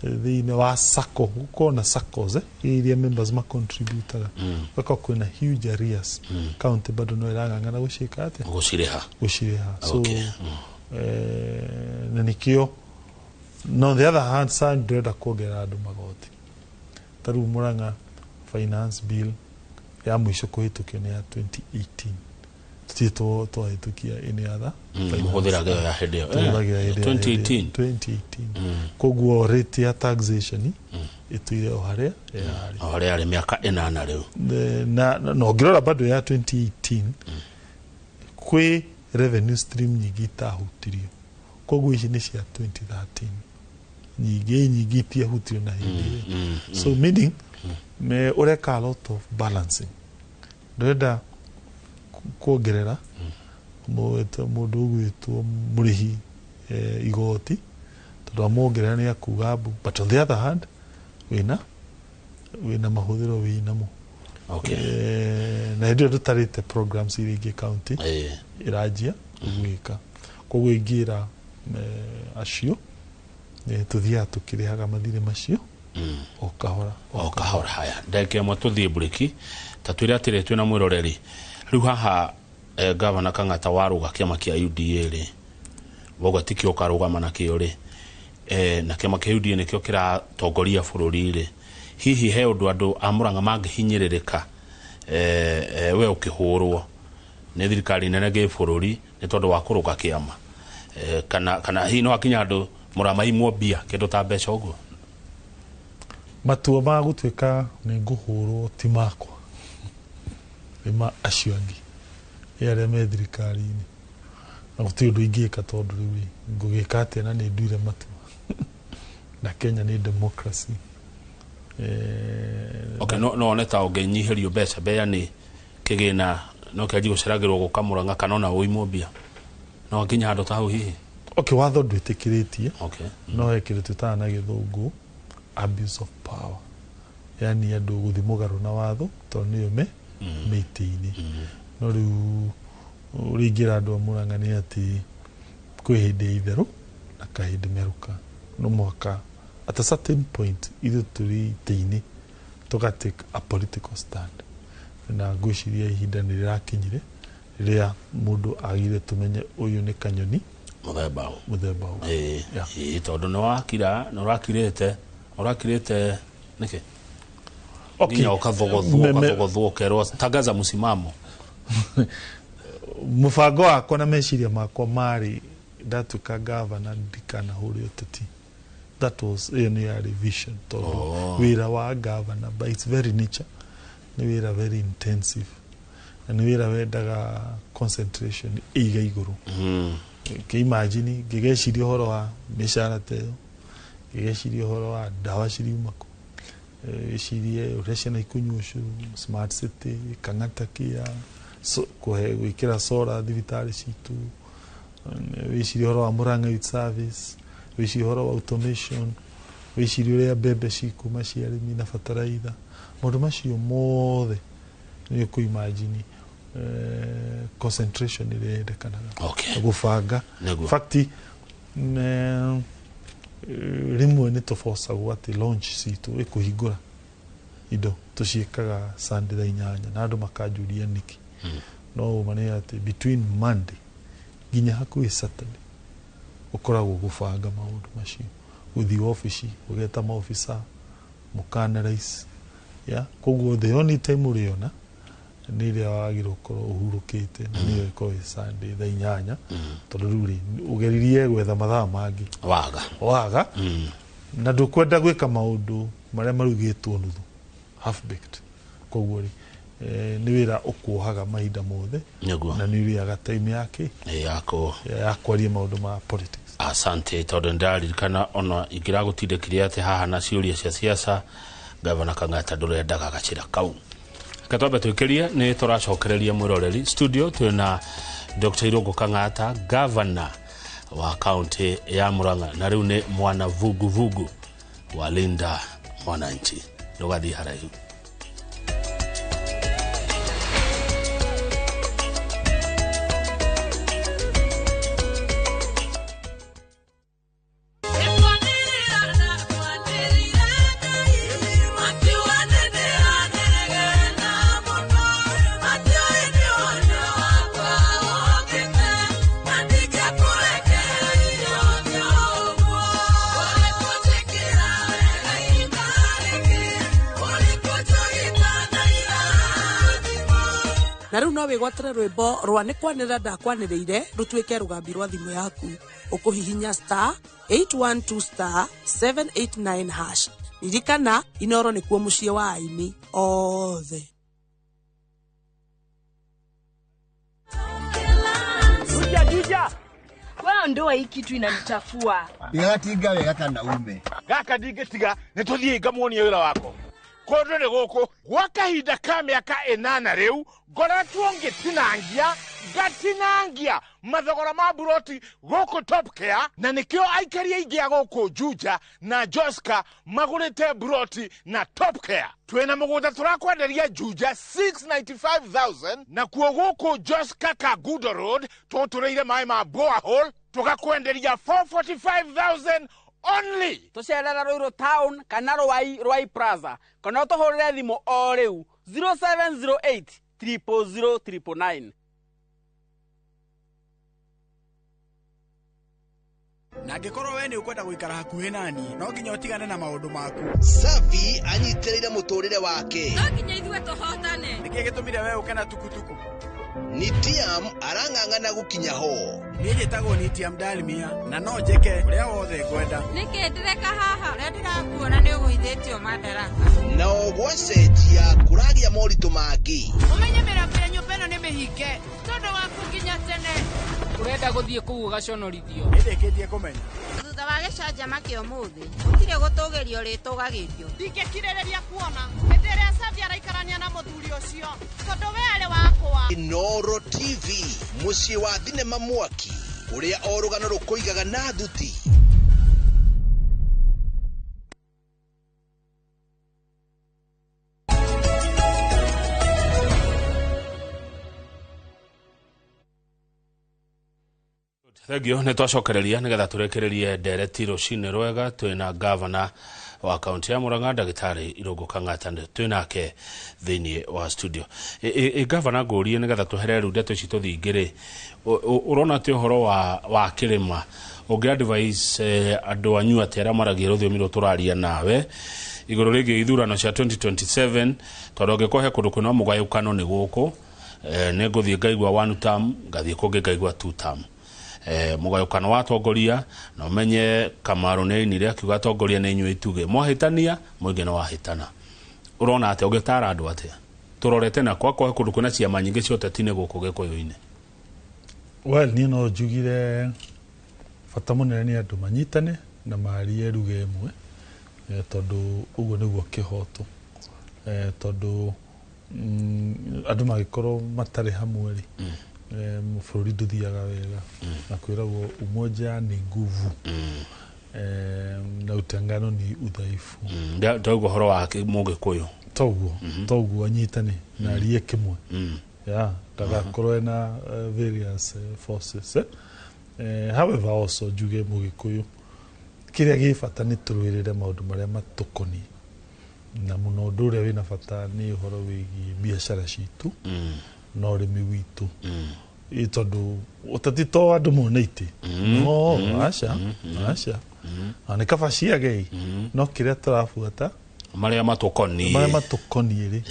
[SPEAKER 2] thĩinĩ wa SACCO gũkorwo na SACCOs iria members macontributaga gũkorwo kwĩna huge arrears county bado no ĩrang'ang'ana gũciĩka atĩa gũcireha so na nĩkĩo no the other hand side ndĩrenda kuongerera andũ magoti tarĩu Murang'a finance bill ya mũico kũhĩtũkio nĩ ya 2018 tũthiĩ twahĩtũkia any other
[SPEAKER 1] hũthĩraga ya hĩndĩ ĩyo 2018
[SPEAKER 2] koguo rate ya taxation ĩtũire o harĩa
[SPEAKER 1] yarĩ mĩaka 8 rĩu
[SPEAKER 2] na ũngĩrora bado ya 2018 kwĩ revenue stream nyingĩ itahutirio koguo ici nĩ cia 2013 nyingĩ itiahutirio na hĩndĩ ĩyo so meaning ũreka a lot of balancing ndĩrenda kuongerera mũndũ ũgwĩtwo mũrĩhi igoti tondũ amwongerera nĩ akuga mbu but on the other hand wĩna mahũthĩro wĩnamo na hĩndĩ ĩyo tũtarĩte programs iria ingĩ county ĩranjia gwĩka koguo ingĩra acio tũthiaga tũkĩrĩhaga mathirĩ macio o kahora
[SPEAKER 1] haya ndeke ĩmwe tũthiĩ break ta twĩre atĩrĩ twĩna mwĩroreri rĩu haha gavana Kang'ata warũga kĩama kĩa UDA rĩ woguo tikio karũgama nakĩo rĩ na kĩama kĩa UDA nĩkĩo kĩratongoria bũrũri rĩ hihi he ũndũ andũ a Murang'a mangĩhinyĩrĩrĩka we ũkĩhũrwo nĩ thirikari nene gĩbũrũri nĩ tondũ wa kũrũga kĩama kana hihi no hakinya andũ mũramaimwo mbia kĩndũ ta mbeca ũguo
[SPEAKER 2] matua ma gũtuĩka nĩ ngũhũrwo ti makwa ma acio angĩ arĩa me thirikari-inĩ na gũtirĩ ũndũ ingĩka tondũ rĩu ngũgĩka atĩa na nĩ nduire matua na Kenya nĩ democracy
[SPEAKER 1] no one ta ũngĩnyihĩrio mbeca mbeya nĩ kĩgĩna no kĩanji gũceragĩrwo gũka Murang'a kana ona ũimwo mbia no nginya handũ ta hau hihi
[SPEAKER 2] watho ndwĩtĩkĩrĩtie no he kĩndũ twĩtaga na gĩthũngũ abuse of power yani andũ gũthiĩ mũgarũ na watho tondũ nĩyo mĩtĩ-inĩ no rĩu ũringĩra andũ a Murang'a nĩ atĩ kwĩ hĩndĩ itherũ na kahĩndĩ merũka no mũhaka at a certain point ithuĩ tũrĩ itĩ-inĩ tũgatake a political stand na ngwĩciria ihinda nĩ rĩrakinyire rĩrĩa mũndũ agire tũmenye ũyũ nĩ kanyoni
[SPEAKER 1] mũthemba
[SPEAKER 2] tondũ
[SPEAKER 1] nĩ ũrakirĩte nĩkĩ nginya ũkathogothuo kerwo tangaza msimamo
[SPEAKER 2] mũbango wakwa na meciria makwa marĩ ndatuĩka gavana ndikanahũrĩ ũteti that was a vision tondũ wĩra wa gavana by its very nature nĩ wĩra very intensive na nĩ wĩra wendaga concentration ĩiga igũrũ imagine ngĩgeciria ũhoro wa mĩcara ta ĩyo ngĩgeciria ũhoro wa ndawa ciriuma kũ gĩcirie ũrĩa ciana ikũnyua ũcũrũ smart city Kang'ata kia gwĩkĩra solar thibitarĩ citũ wĩcirie ũhoro wa Murang'a Youth Service wĩcirie ũhoro wa automation wĩcirie ũrĩa mbembe cikuma cia arĩmi na bataraitha maũndũ macio mothe nĩ ũkũimagine concentration ĩrĩa yendekanaga gũbanga fact rĩmwe nĩ tũbocagwo atĩ launch citũ ĩkũhingũra indo tuciĩkaga Sunday thaa 8 na andũ makanjuria niki no mane ati between Monday nginya hakuhĩ Saturday ukoragwo gũbanga maũndũ macio uthi office ugeta maofisa mukanalize koguo the only time uriona ni ria wagirwo korwo uhurukite ni iko Sunday thaa 8 tondu ruri ugeririe gwetha mathaa mangi waga na ndukwenda gwika maundu maria marugitwo nuthu half baked koguo ni wira ukuhaga mahinda mothe na ni wira time yake ya kwaria maundu ma politics.
[SPEAKER 1] Asante tondu ndaririkana ona ingiragutindĩkirie ati haha na ciuria cia siasa Governor Kang'ata ndurendaga gacira kau. Katwambe twikirie ni turacokereria mwiroreri studio twina Dr. Irungu Kang'ata, Governor wa county ya Murang'a, na riu ni mwana vugu wa Linda Mwananchi. Ndugathi haraihu.
[SPEAKER 3] Na riu no wigwatire rwimbo rwa ni kwanira ndakwaniriire rutwike rugambi rwa thimu yaku ukuhihinya *812*789#. Ririkana Inoro nikuo mucie wa aini othe.
[SPEAKER 4] Juja wewe ndo hii kitu inanichafua.
[SPEAKER 5] Igatiga wega kana ume
[SPEAKER 6] gaka ndigitiga nituthie ngamuonie wira wako kondo ni guku gwa kahinda ka miaka 8 riu ngoretwo ngatinangia mathogora ma buroti guku Top Care, na nikio aikaria ingi ya guku Juja na Joska magurite buroti na Top Care. Twena mugunda turakwenderia Juja 695,000 na kuo guku Joska Kagudo Road tutureire mai ma borehole tukakwenderia 445,000 only.
[SPEAKER 7] Tucerera Ruiru Town kana Rwai Plaza kana tuhurire thimu o riu 0708 000 999.
[SPEAKER 8] Na ngĩkorwo we nĩ ukwenda gũikara hakuhĩ nani no nginya ũtigane na maũndũ maku.
[SPEAKER 5] Safi anyitĩrĩire mũtũrĩre wake.
[SPEAKER 4] No nginya ithuĩ tũhotane.
[SPEAKER 8] Nĩkĩĩ gĩtũmire we ũke na tukutuku?
[SPEAKER 5] Nitiam arang'ang'ana gũkinya ho.
[SPEAKER 8] Niĩ njĩtagwo Nitiam Dalmia na no njĩke ũrĩa wothe ngwenda.
[SPEAKER 4] Nĩkĩ ndĩreka haha? Ũrĩa ndĩrakuona nĩ ũgũithĩtio madaraka.
[SPEAKER 5] Na ũgwacenjia kũragia moritũ mangĩ.
[SPEAKER 4] Ũmenye mĩrango ya nyũmba ĩno nĩ mĩhinge tondũ waku nginya tene.
[SPEAKER 7] Ũrenda gũthiĩ kũu ũgaconorithio.
[SPEAKER 8] Nĩndĩkĩtie kũmenya.
[SPEAKER 4] Thutha wa gĩcanjama kĩa ũmũthĩ gũtirĩ gũtũgĩrio rĩtũgagĩrio. Ndingĩkirĩrĩria kuona hĩndĩ ĩrĩa Safi araikarania na mũthuri ũcio tondũ we arĩ wakwa.
[SPEAKER 5] Inoro TV muciĩ wa thinema mwaki ũrĩa o rũgano rũkũigaga na thuti.
[SPEAKER 1] Thegio nĩ twacokereria nĩgetha tũrekererie ndereti rũcinĩ rwega. Twĩna Governor wa kaunti ya Murang'a Ndagĩtarĩ Irungu Kang'ata twĩnake thĩinĩ wa studio. Governor ngũrie nĩgetha twehere rĩu ndeto ici tũthingĩrĩ, ũrona atĩ ũhoro wa kĩrĩma ũngĩ advice andũ anyu atĩ arĩa maragia rũthiomi rũrũ tũraria nawe igũrũ rĩgiĩ ithurano cia 2027 tondũ ũngĩkorwo he kũndũ kwĩna mũgayũkano nĩ gũkũ, nĩ ngũthiĩ ngaigua 1 term ngathiĩ kũngĩ ngaigua 2 term. Mugayũkano wa atongoria na umenye Kamaru nĩ inire akiuga atongoria nĩ inyuĩ ituge mwahĩtania mũingĩ nĩ wahĩtana. Ũrona atĩ ũgĩtara andũ atĩa tũrorete na kwa kũndũ kwĩna ciama nyingĩ cia ũteti-inĩ gũkũ Gĩkũyũ-inĩ?
[SPEAKER 2] Well, niĩ no njugire bata mũnene nĩ andũ manyitane na marie ruga ĩmwe tondũ ũguo nĩguo kĩhoto, tondũ andũ magĩkorwo matarĩ hamwe rĩ bũrũri ndũthiaga wega, na kwĩragwo umoja ni nguvu na utengano ni udhaifu.
[SPEAKER 1] Ndogo horo wa Mũgĩkũyũ toguo anyitane na arie kĩmwe ndagakorwo na various forces. However also njuge Mũgĩkũyũ kĩrĩa gĩ bata nĩ tũrũĩrĩre maũndũ marĩa matũkoniĩ
[SPEAKER 2] na muno ũndũ ũrĩa wĩna bata nĩ ũhoro wĩgiĩ biacara citũ na ũrĩmi witũ tondũ ũtatito andũ mona itĩ no aca na nĩ kaba ciagei no kĩrĩa tũrabuata
[SPEAKER 1] maria matũkoniĩ
[SPEAKER 2] rĩ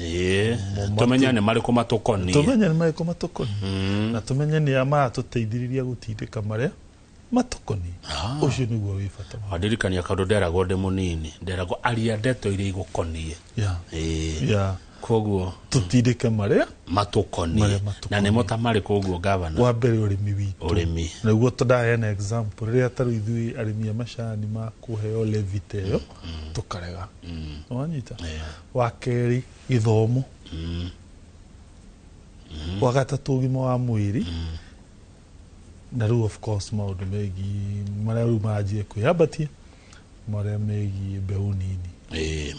[SPEAKER 1] tũmenya nĩ marĩkũ matũkoniĩ
[SPEAKER 2] na tũmenye nĩ maratũteithĩrĩria gũtindĩka marĩa matũkoniĩ ũcio nĩguo wĩ bata
[SPEAKER 1] wandirikania kaũndũ nderagwo ndĩ mũnini nderagwo aria ndeto iria igũkoniĩ koguo
[SPEAKER 2] tutindĩke marĩa
[SPEAKER 1] matũkoniĩ na nĩmo ta marĩkũ ũguo gavana
[SPEAKER 2] wa mbere ũrĩmi witũ naguo tũndahena example rĩrĩa tarĩ ithuĩ arĩmi a macani ma kũheo levita ĩyo tũkarega wanyita wa kerĩ gĩthomo wa gatatũ ũgima wa mwĩrĩ na rĩu of course maũndũ megiĩ marĩa rĩu maranjie kwĩyambatia marĩa megiĩ mbeũ nini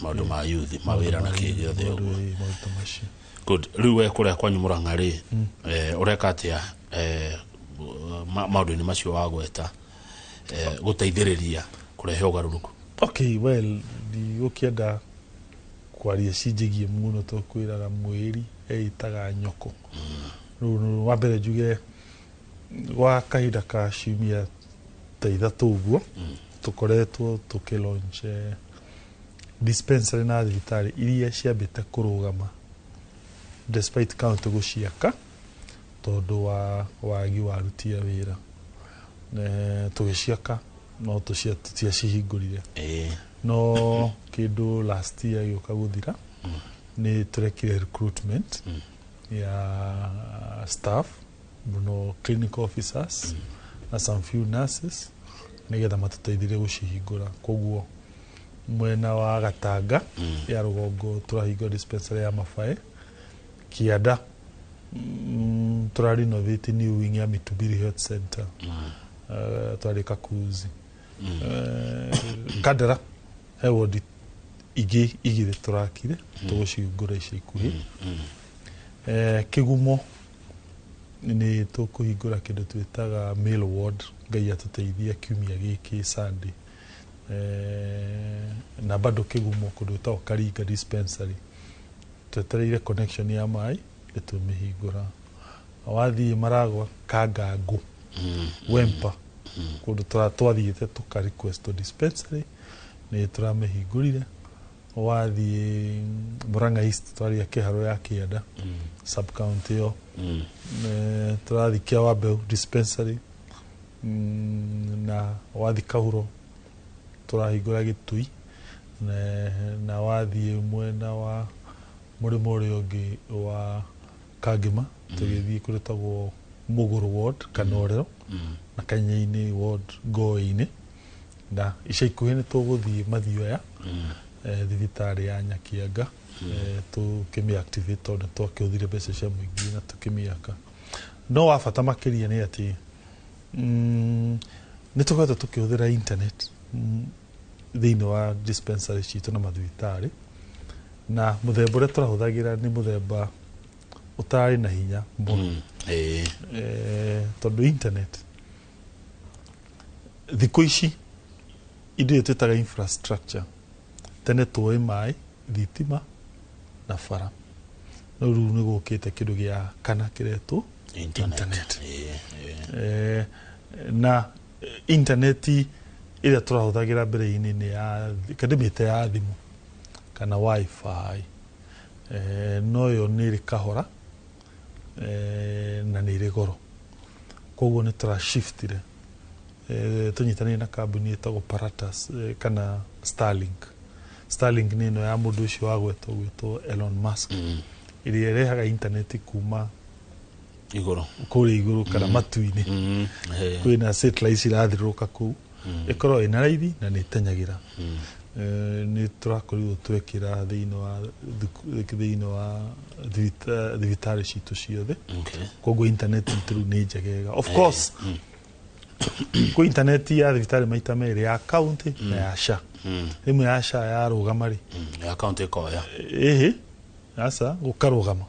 [SPEAKER 1] maũndũ ma youth mawĩra na kĩgĩothe ũguo good rĩu we kũrĩa kwanyu Mũrang'a rĩ ũreka atĩa maũndũ-inĩ macio wa gweta gũteithĩrĩria kũrehe ũgarũrũku
[SPEAKER 2] okay well ndigũkĩenda kwaria cinjĩgie mũno tũkwĩraga mwĩri eitaga nyoko rĩu wa mbere njuge wa kahinda ka ciumia ta ithatũ ũguo tũkoretwo tũkĩlaunch dispensary na thibitarĩ iria ciambĩte kũrũgama despite county gũciaka tondũ wa wagi wa aruti a wĩra tũgĩciaka no tũtiacihingũrire no kĩndũ last year gĩũka gũthira nĩ tũrekire recruitment ya staff no clinical officers na some few nurses nĩgetha matũteithĩrie gũcihingũra koguo mwena wa Gatanga ya rũgongo tũrahingũra dispensary ya Mabae Kianda tũrarenovate new wing ya Mitubiri Health Center twarĩ Kakuzi Kandara he ward igĩrĩ tũrakire tũgũcihingũra ica ikuhĩ Kĩgumo nĩ tũkũhingũra kĩndũ twĩtaga mail ward Ngai atũteithia kiumia gĩkĩ Sunday na bado Kĩgumo kũndũ gwĩtagwo Karinga dispensary twetereire connection ya maĩ ĩtũmĩhingũra wathiĩ Maragwa Kangangu Wempa kũndũ twathiĩte tũka request dispensary nĩ tũramĩhingũrire wathiĩ Murang'a East twaria kĩharo ya Kianda sub county yo tũrathikia Wambeu dispensary na wathi Kahuro tũrahingũra Gĩtui na wathiĩ mwena wa mũrĩmo ũrĩa ũngĩ wa Kangima tũgĩthiĩ kũrĩa gwĩtagwo Mũgũrũ ward Kanorero na Kanya-inĩ ward Ngoĩ-inĩ na ica ikuhĩ nĩ tũgũthiĩ Mathioya thibitarĩ ya Nyakianga tũkĩmĩactivate tondũ twakĩhũthĩre mbeca cia mũingĩ na tũkĩmĩaka no wa bata makĩria nĩ atĩ nĩ tũkoretwo tũkĩhũthĩra internet thĩinĩ wa dispensary citũ na mathibitarĩ na mũthemba ũrĩa tũrahũthagĩra nĩ mũthemba ũtarĩ na hinya mũno tondũ internet thikũ ici indo iria twĩtaga infrastructure tene tũĩ maĩ thitima na bara no rĩu nĩ gũkĩte kĩndũ gĩa kana kĩretwo internet na interneti ĩrĩa tũrahũthagĩra mbere-inĩ nĩ ya kadĩmĩte ya thimũ kana wifi no yo nĩ ĩrĩ kahora na nĩ ĩrĩ goro koguo nĩ tũrashiftire tũnyitanĩire na kambuni ĩtagwo Paratus kana Starlink nĩ ĩno ya mũndũ ũcio wa gwĩtwo Elon Musk ĩrĩa ĩrehaga intaneti kuma kũrĩa igũrũ kana matu-inĩ kwĩna satellite irathiũrũrũka kũu ĩkorwo ĩna raithi na nĩ ĩtenyagĩra nĩ tũrakorirwo twekĩra thĩinĩ wa thibitarĩ citũ ciothe koguo intaneti itũ nĩ njegega of course kwĩ intaneti ya thibitarĩ maita merĩ ya county na ya SHA ĩmwe ya SHA yarũgama rĩ
[SPEAKER 1] ya county ĩkoya
[SPEAKER 2] aca gũkarũgama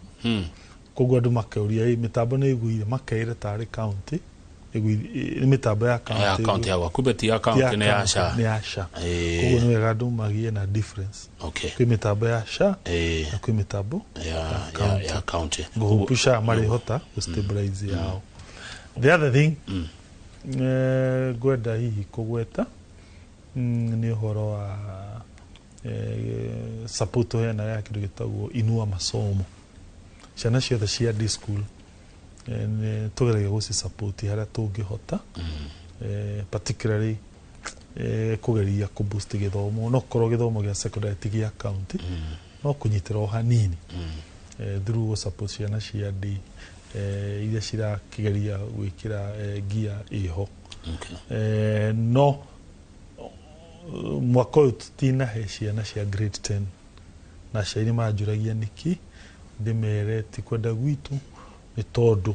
[SPEAKER 2] koguo andũ makauria mĩtambo nĩ ĩgũire makeire tarĩ county nĩ mĩtambo ya
[SPEAKER 1] account ya gwaku beti account nĩ ya SHA
[SPEAKER 2] koguo nĩ wega andũ magiĩ na difference kwĩ mĩtambo ya SHA na kwĩ mĩtambo ya account gũhupu SHA marĩhota gũstabilize yao. The other thing ngwenda hihi kũgweta nĩ ũhoro wa support hena ya kĩndũ gĩtagwo Inua Masomo. Ciana ciothe cia D-school tũgereire gũci support harĩa tũngĩhota particularly kũgeria kuboost gĩthomo no korwo gĩthomo gĩa secondary ti gĩa county no kũnyitĩra o hanini through support ciana cia D iria cirakĩgeria gwĩkĩra gear iho no mwaka ũyũ tutinahe ciana cia grade 10 na ciana manjũragia nĩkĩ ndĩmere ti kwenda gwitũ nĩ tondũ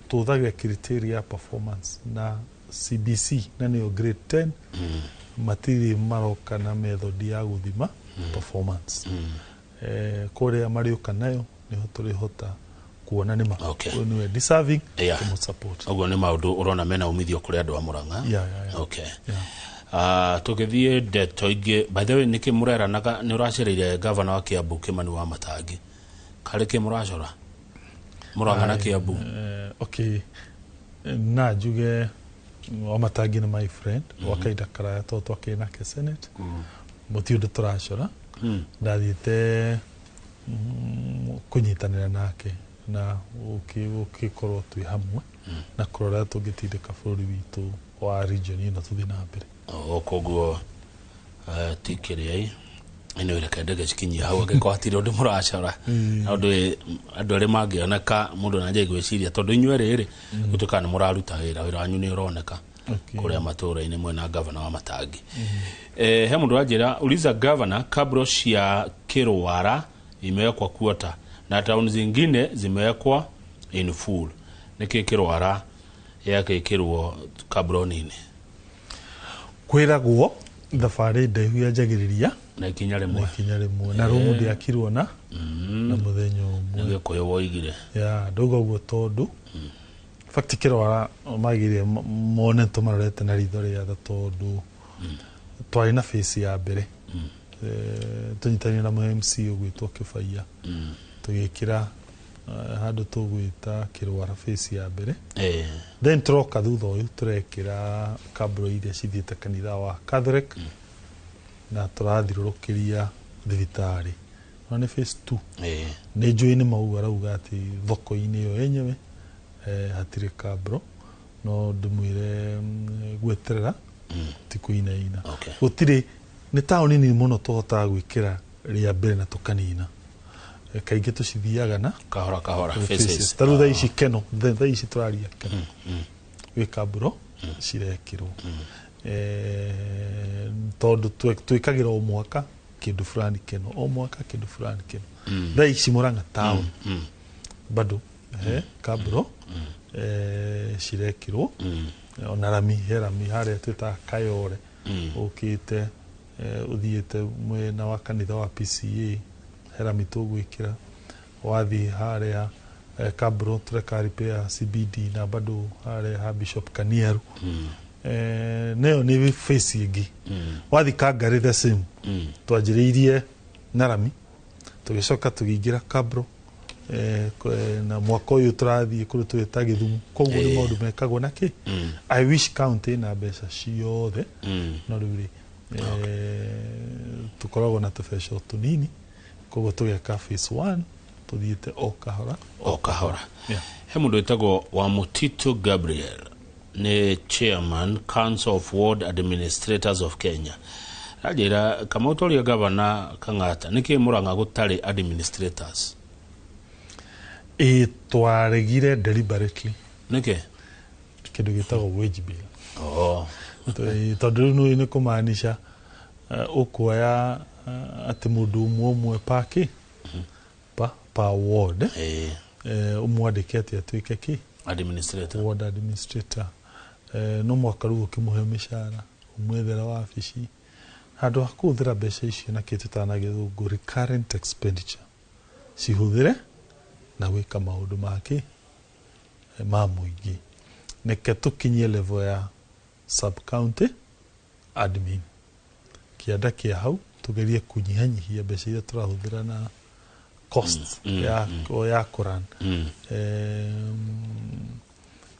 [SPEAKER 2] tũthagia criteria performance na CBC na nĩyo grade 10 matiri maroka na method ya gũthima performance kũrĩa marĩoka nayo nĩho tũrĩhota kuona nĩ nĩ deserving to support.
[SPEAKER 1] Ũguo nĩ maũndũ ũrona mena umithio kũrĩ andũ a Murang'a. Okay. Tũgĩthiĩ ndeto ingĩ by the way nĩkĩ mũreranaga nĩ ũracereire governor wa Kiambu Kimani Wamatangi karĩ kĩ mũracora Murang'a na Kiambu?
[SPEAKER 2] Okay, na njuge Wamatangi nĩ my friend wakaida karaya tondũ nake Senate mũti ũndũ tũracora ndathiĩte kũnyitanĩra nake na ũkĩkorwo twĩ hamwe na kũrora tũngĩtindĩka bũrũri witũ wa region ĩno tũthiĩ na mbere.
[SPEAKER 1] Koguo tikĩrĩ ino ile kaendege cikinyia hau agĩkwatire ũndũ mũracora andũ arĩa mangĩoneka mũndũ na njega gwĩciria tondũ inyuĩ rĩrĩ gũtuĩka nĩ mũraruta wĩra wanyu nĩ ũroneka kũrĩa matũũra-inĩ mwena governor Wamatangi. He mũndũ anjĩra uliza governor kabro cia Kĩrwara imewekwa quarter na town zingine zimewekwa in full. Nĩkĩ Kĩrwara yakĩkĩrwo kabro nini?
[SPEAKER 2] Kwĩragwo thabarĩ ndaihu yanjagĩrĩria
[SPEAKER 1] na ikinya rĩmwe
[SPEAKER 2] na rũmũ ndĩakirwo na mũthenya ũmwe
[SPEAKER 1] nĩ gĩkũyũ woigire
[SPEAKER 2] ndauga ũguo tondũ fact Kĩrwara magĩrĩire mone tũmarorete na ritho rĩatha tondũ twarĩ na face ya mbere tũnyitanĩire na MC ũgwĩtwo Kĩbaia tũgĩkĩra handũ tũgwĩta Kĩrwara face ya mbere then troka thutha ũyũ tũrekĩra kabro iria cithiĩte kanitha wa Catholic na tũrathirũrũkĩria thibitarĩ no nĩ phase 2 nĩ njũĩ nĩ mauga rauga atĩ thoko-inĩ ĩyo yenyewe hatirĩ kabro no ndĩmwĩre gweterera ti kũinaina gũtirĩ nĩ taũni nini mũno tũhotaga gwĩkĩra rĩa mbere na tũkanina kaingĩ tũcithiaga na
[SPEAKER 1] kahora faces
[SPEAKER 2] tarũ thaa ici keno thaa ici tũraria keno gwĩ kabro cirekĩrwo tondũ twĩkagĩra o mwaka kĩndũ fulani keno o mwaka kĩndũ fulani keno thaa ici Murang'a town bado kabro cirekĩrwo ona rami harĩa twĩtaga Kayore ũkĩte ũthiĩte mwena wa kanitha wa PCA herami tũgwĩkĩra wathiĩ harĩa kabro tũreka repair CBD na bado harĩa ha Bishop Kaniaru neo nĩ face ĩngĩ wathiĩ Kangari the same twanjĩrĩirie na rami tũgĩcoka tũgĩingĩra kabro na mwaka ũyũ tũrathiĩ kũrĩ twĩta Gĩthumu koguo nĩ maũndũ mekagwo na kĩ I wish county na mbeca ciothe no rĩu tukoragwo na tũbeca tũnini koguo tũgeka phase 1 tũthiĩte o kahora. He mũndũ wĩtagwo Wamũtito Gabriel nĩ chairman Council of Ward Administrators of Kenya. Ajĩra kama ũtoria governor Kang'ata nĩkĩ Murang'a gũtarĩ administrators? Twaregire deliberately.
[SPEAKER 1] Nĩkĩ?
[SPEAKER 2] Kĩndũ gĩtagwo wage bill. Tondũ nĩ kũmaanisha ũkuoya atĩ mũndũ ũmwe paki pa ward ũmwandĩke atĩ atuĩke kĩ ward administrator no mwaka rĩu ũkĩmũhe mĩcara ũmwethera wabici handũ ha kũhũthĩra mbeca icio na kĩndũ tana gĩthũngũ recurrent expenditure cihũthĩre na gwĩka maũndũ make ma mũingĩ neke tukinyie level ya sub county admin kianda kia hau tugerie kunyihanyihia mbeca iria turahuthira na cost ya kuran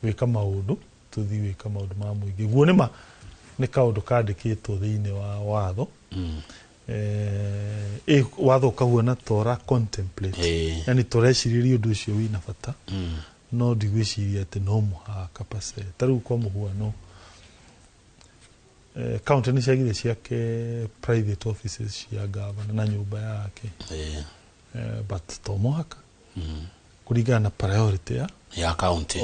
[SPEAKER 2] wika maundu tuthi wika maundu ma muingi guo ni kaundu kandikitwo thiini wa watho watho kahuana tora contemplate yani toreciria undu ucio wina bata no ndigwiciria ati no muhaka pase taru kwa muhuano county ni ciagire ciake private offices cia governor na nyumba yake but to muhaka kuringana na priority
[SPEAKER 1] ya county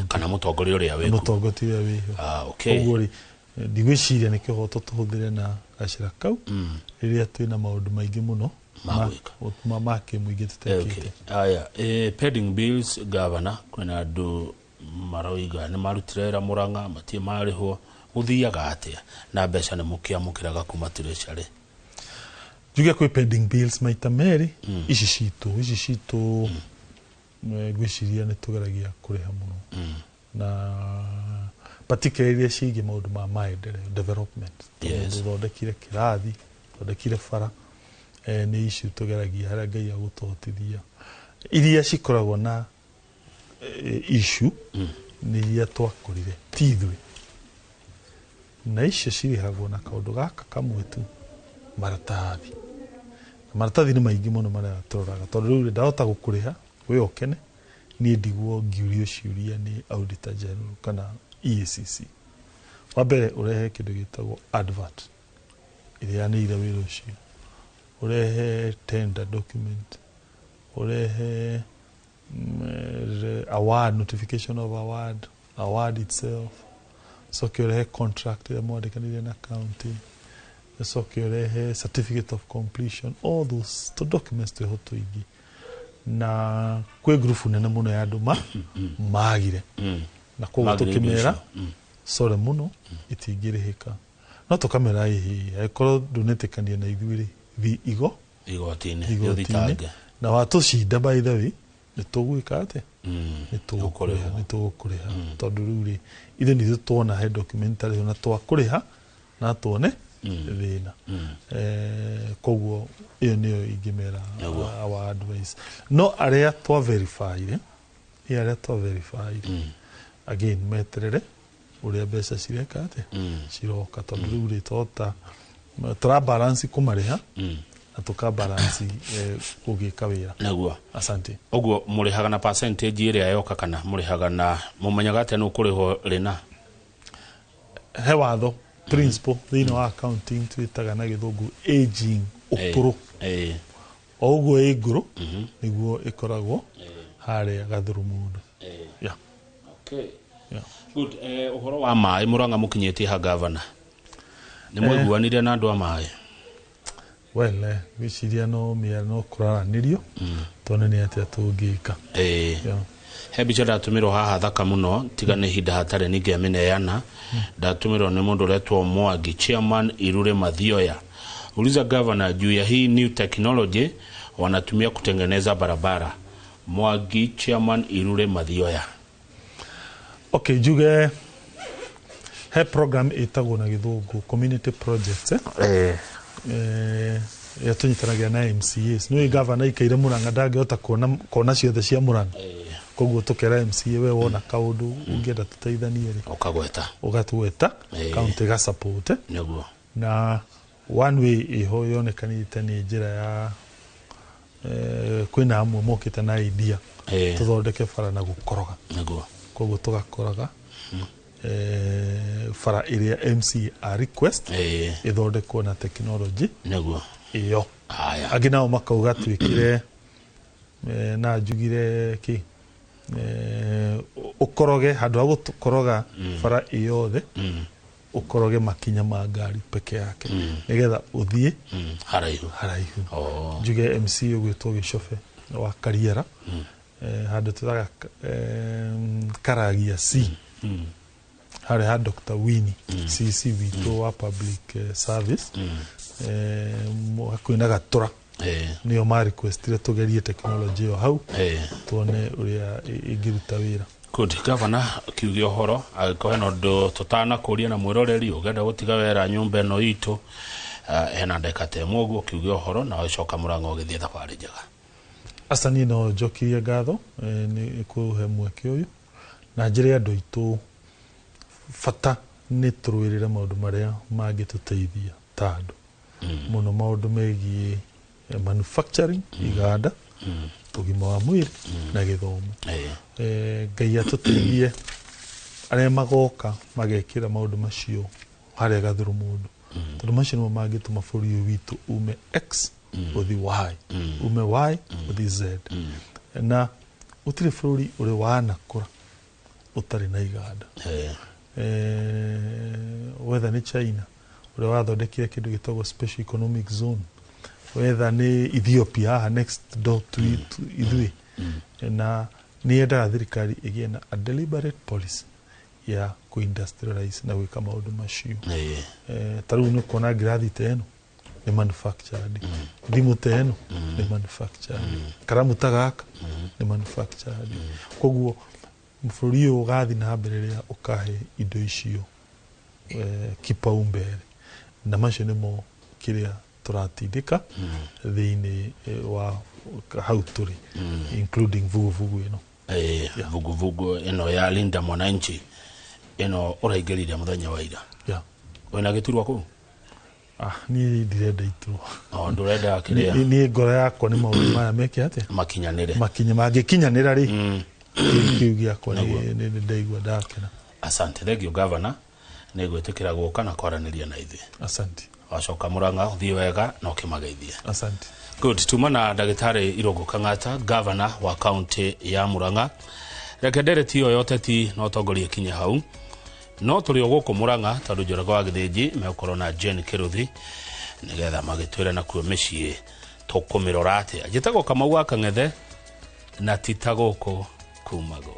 [SPEAKER 1] kana mutongoria uria weku
[SPEAKER 2] mutongoria uria weku
[SPEAKER 1] okay
[SPEAKER 2] ogori ndigwiciria ni kihoto tuhuthire na gacira kau riria twina maundu maingi muno make muingi tutekite
[SPEAKER 1] aya pending bills governor kwena andu maroiga ni marutire Murang'a matie mariho uthiaga atia na mbeca ni mukiamukiraga kuma treasury
[SPEAKER 2] juge kwi pending bills maita meri ici citu gwiciria ni tugeragia kuriha muno na particularly ciige maundu ma maendeleo development thondekire kirathi thondekire bara ni issue tugeragia haria Ngai agutohotithia iria cikoragwo na issue ni iria twakorire tithwe na icio cirihagwo na kaundu gaka kamwe tu maratathi ni maingi muno maria turoraga tondu riu ndahota gukuriha we okene ni ndigwo ngiurio ciuria ni auditor general kana EACC wabere urehe kindu gitagwo advert iria ni ire wiro ucio urehe tender document urehe award notification of award itself so urehe contract ya mwandikanirie na county so urehe certificate of completion all those documents to hotoigi na kwe group nene muno ya andu magire na kwa tukimera sore muno itingirihika no tukamera ihi aikoro donetekania na igwiri
[SPEAKER 1] igotine yothitange
[SPEAKER 2] na watu shida by the way nitugwika ate nitugukuriha tondu ruri ithe ni tuona he documentary na twakuriha na tuone thina koguo iyo niyo ingimera our advice no area to verify again meterere uria mbeca cireka ate ciroka tondu ruri tota tra balance kumariha na tuka balance kugika wira
[SPEAKER 1] naguo
[SPEAKER 2] asante
[SPEAKER 1] oguo murihaga na percentage iria yoka kana murihaga na mumenyaga ate no kuriho rina
[SPEAKER 2] he watho principle thina wa accounting twitaga na githungu aging ukuru oguo iguru niguo ikoragwo haria gathurumundu
[SPEAKER 1] okay good uhoro wa mai Murang'a mukinyetie ha governor ni mwiguanire na andu a mai
[SPEAKER 2] wiciria no miano kuraranirio tone ni atia tungika
[SPEAKER 1] he bicha ndatumiro haha thaka muno tigane hinda hatare ningeameneana ndatumiro ni mundu retwo Mwangi chairman Irure Mathioya uliza governor juu ya hii new technology wanatumia kutengeneza barabara Mwangi chairman Irure Mathioya
[SPEAKER 2] okay juge he program itago na githungu community projects ya tunyitanagia na MCAs no governor ikaire Murang'a ndangehota kuona ciothe cia Murang'a koguo tukera MCA we wona kaundu ungienda tuteithanie ri ugatweta county ga support
[SPEAKER 1] naguo
[SPEAKER 2] na one way iho yonekanite ni njira ya kwina amwe mokite na idea tuthondeke bara na gukoroga
[SPEAKER 1] naguo
[SPEAKER 2] koguo tugakoroga fara iria MCA request ithondekwo na technology
[SPEAKER 1] naguo
[SPEAKER 2] iyo agina o makauga twikire na njugire ki ukoroge handu hago tukoroga fara iyothe ukoroge makinya ma ngari peke yake nigetha uthie
[SPEAKER 1] haraihu
[SPEAKER 2] njuge MC ugwitwo Gicobe wa Kariera handu tutaga Karagia C hari ha Dr. Winnie CC wito wa public service hakuina gatura niyo ma requestire tugerie technology yo hau tuone uria ingiruta wira
[SPEAKER 1] Good governor kiuge horo agikohe no ndo tutana kuria na mwiroreri ugenda gutiga wera nyumba no itu ena ndekate mwogo kiuge horo na ucoka murango githie thabari njega.
[SPEAKER 2] Asani no jokie gatho ni kuhe mweke uyu na njire andu itu fata ni turwirire maundu maria mangituteithia tandu muno maundu megie manufacturing iganda ugima wa mwiri na githomo ngai atuteithie aria magoka magekira maundu macio haria gathuru mundu tondu macio no mangituma bũrũri ũyũ witũ ume X uthi Y ume Y uthi Z na utire bũrũri uri wanakũra utari na iganda whether ni China uri wathondekire kindu gitagwo special economic zone, whether ni Ethiopia next door to ithui na ni enda thirikari igie na a deliberate policy ya ku-industrialize na gwika maundu macio. Taru ni kona grathi teno ni manufactured, thimu teno ni manufactured, karamu tagaka ni manufactured. Koguo bũrũri ũyũ ũgathi na mbere rĩrĩa ũkahe indo icio kipaumbele na macio nĩmo kĩrĩa turatindika thĩinĩ wa hau tũrĩ including vuguvugu ĩno vuguvugu ĩno ya Linda Mwananchi ĩno ũraingĩrire mũthenya wa ira wĩna gĩturwa kũu? Niĩ ndirenda iturwa. Ndũrenda kĩrĩa? Niĩ ngoro yakwa nĩ maũndũ maya meke atĩa makinyanĩre mangĩkinyanĩra rĩ kiugia kwa ni ndaigua ndakena. Asante thegio governor nĩ gwĩtĩkĩra gũka na kwaranĩria na ithuĩ. Asante. Wacoka Murang'a ũthiĩ wega na ũkĩmageithia. Asante. Good. Tuma na ndagĩtarĩ Irũngũ Kang'ata governor wa county ya Murang'a. Reke ndereti ĩyo yoteti no tongoria kinye hau no tũrĩ o gũkũ Murang'a tondũ Njoroge wa Gĩthĩnji megũkorwo na Jane Kĩrũthi nĩgetha magĩtwĩre nakuo mĩciĩ tũkũmĩrora atĩa. Njĩtagwo Kamau wa Kang'ethe na ti ta gũkũ Kumago.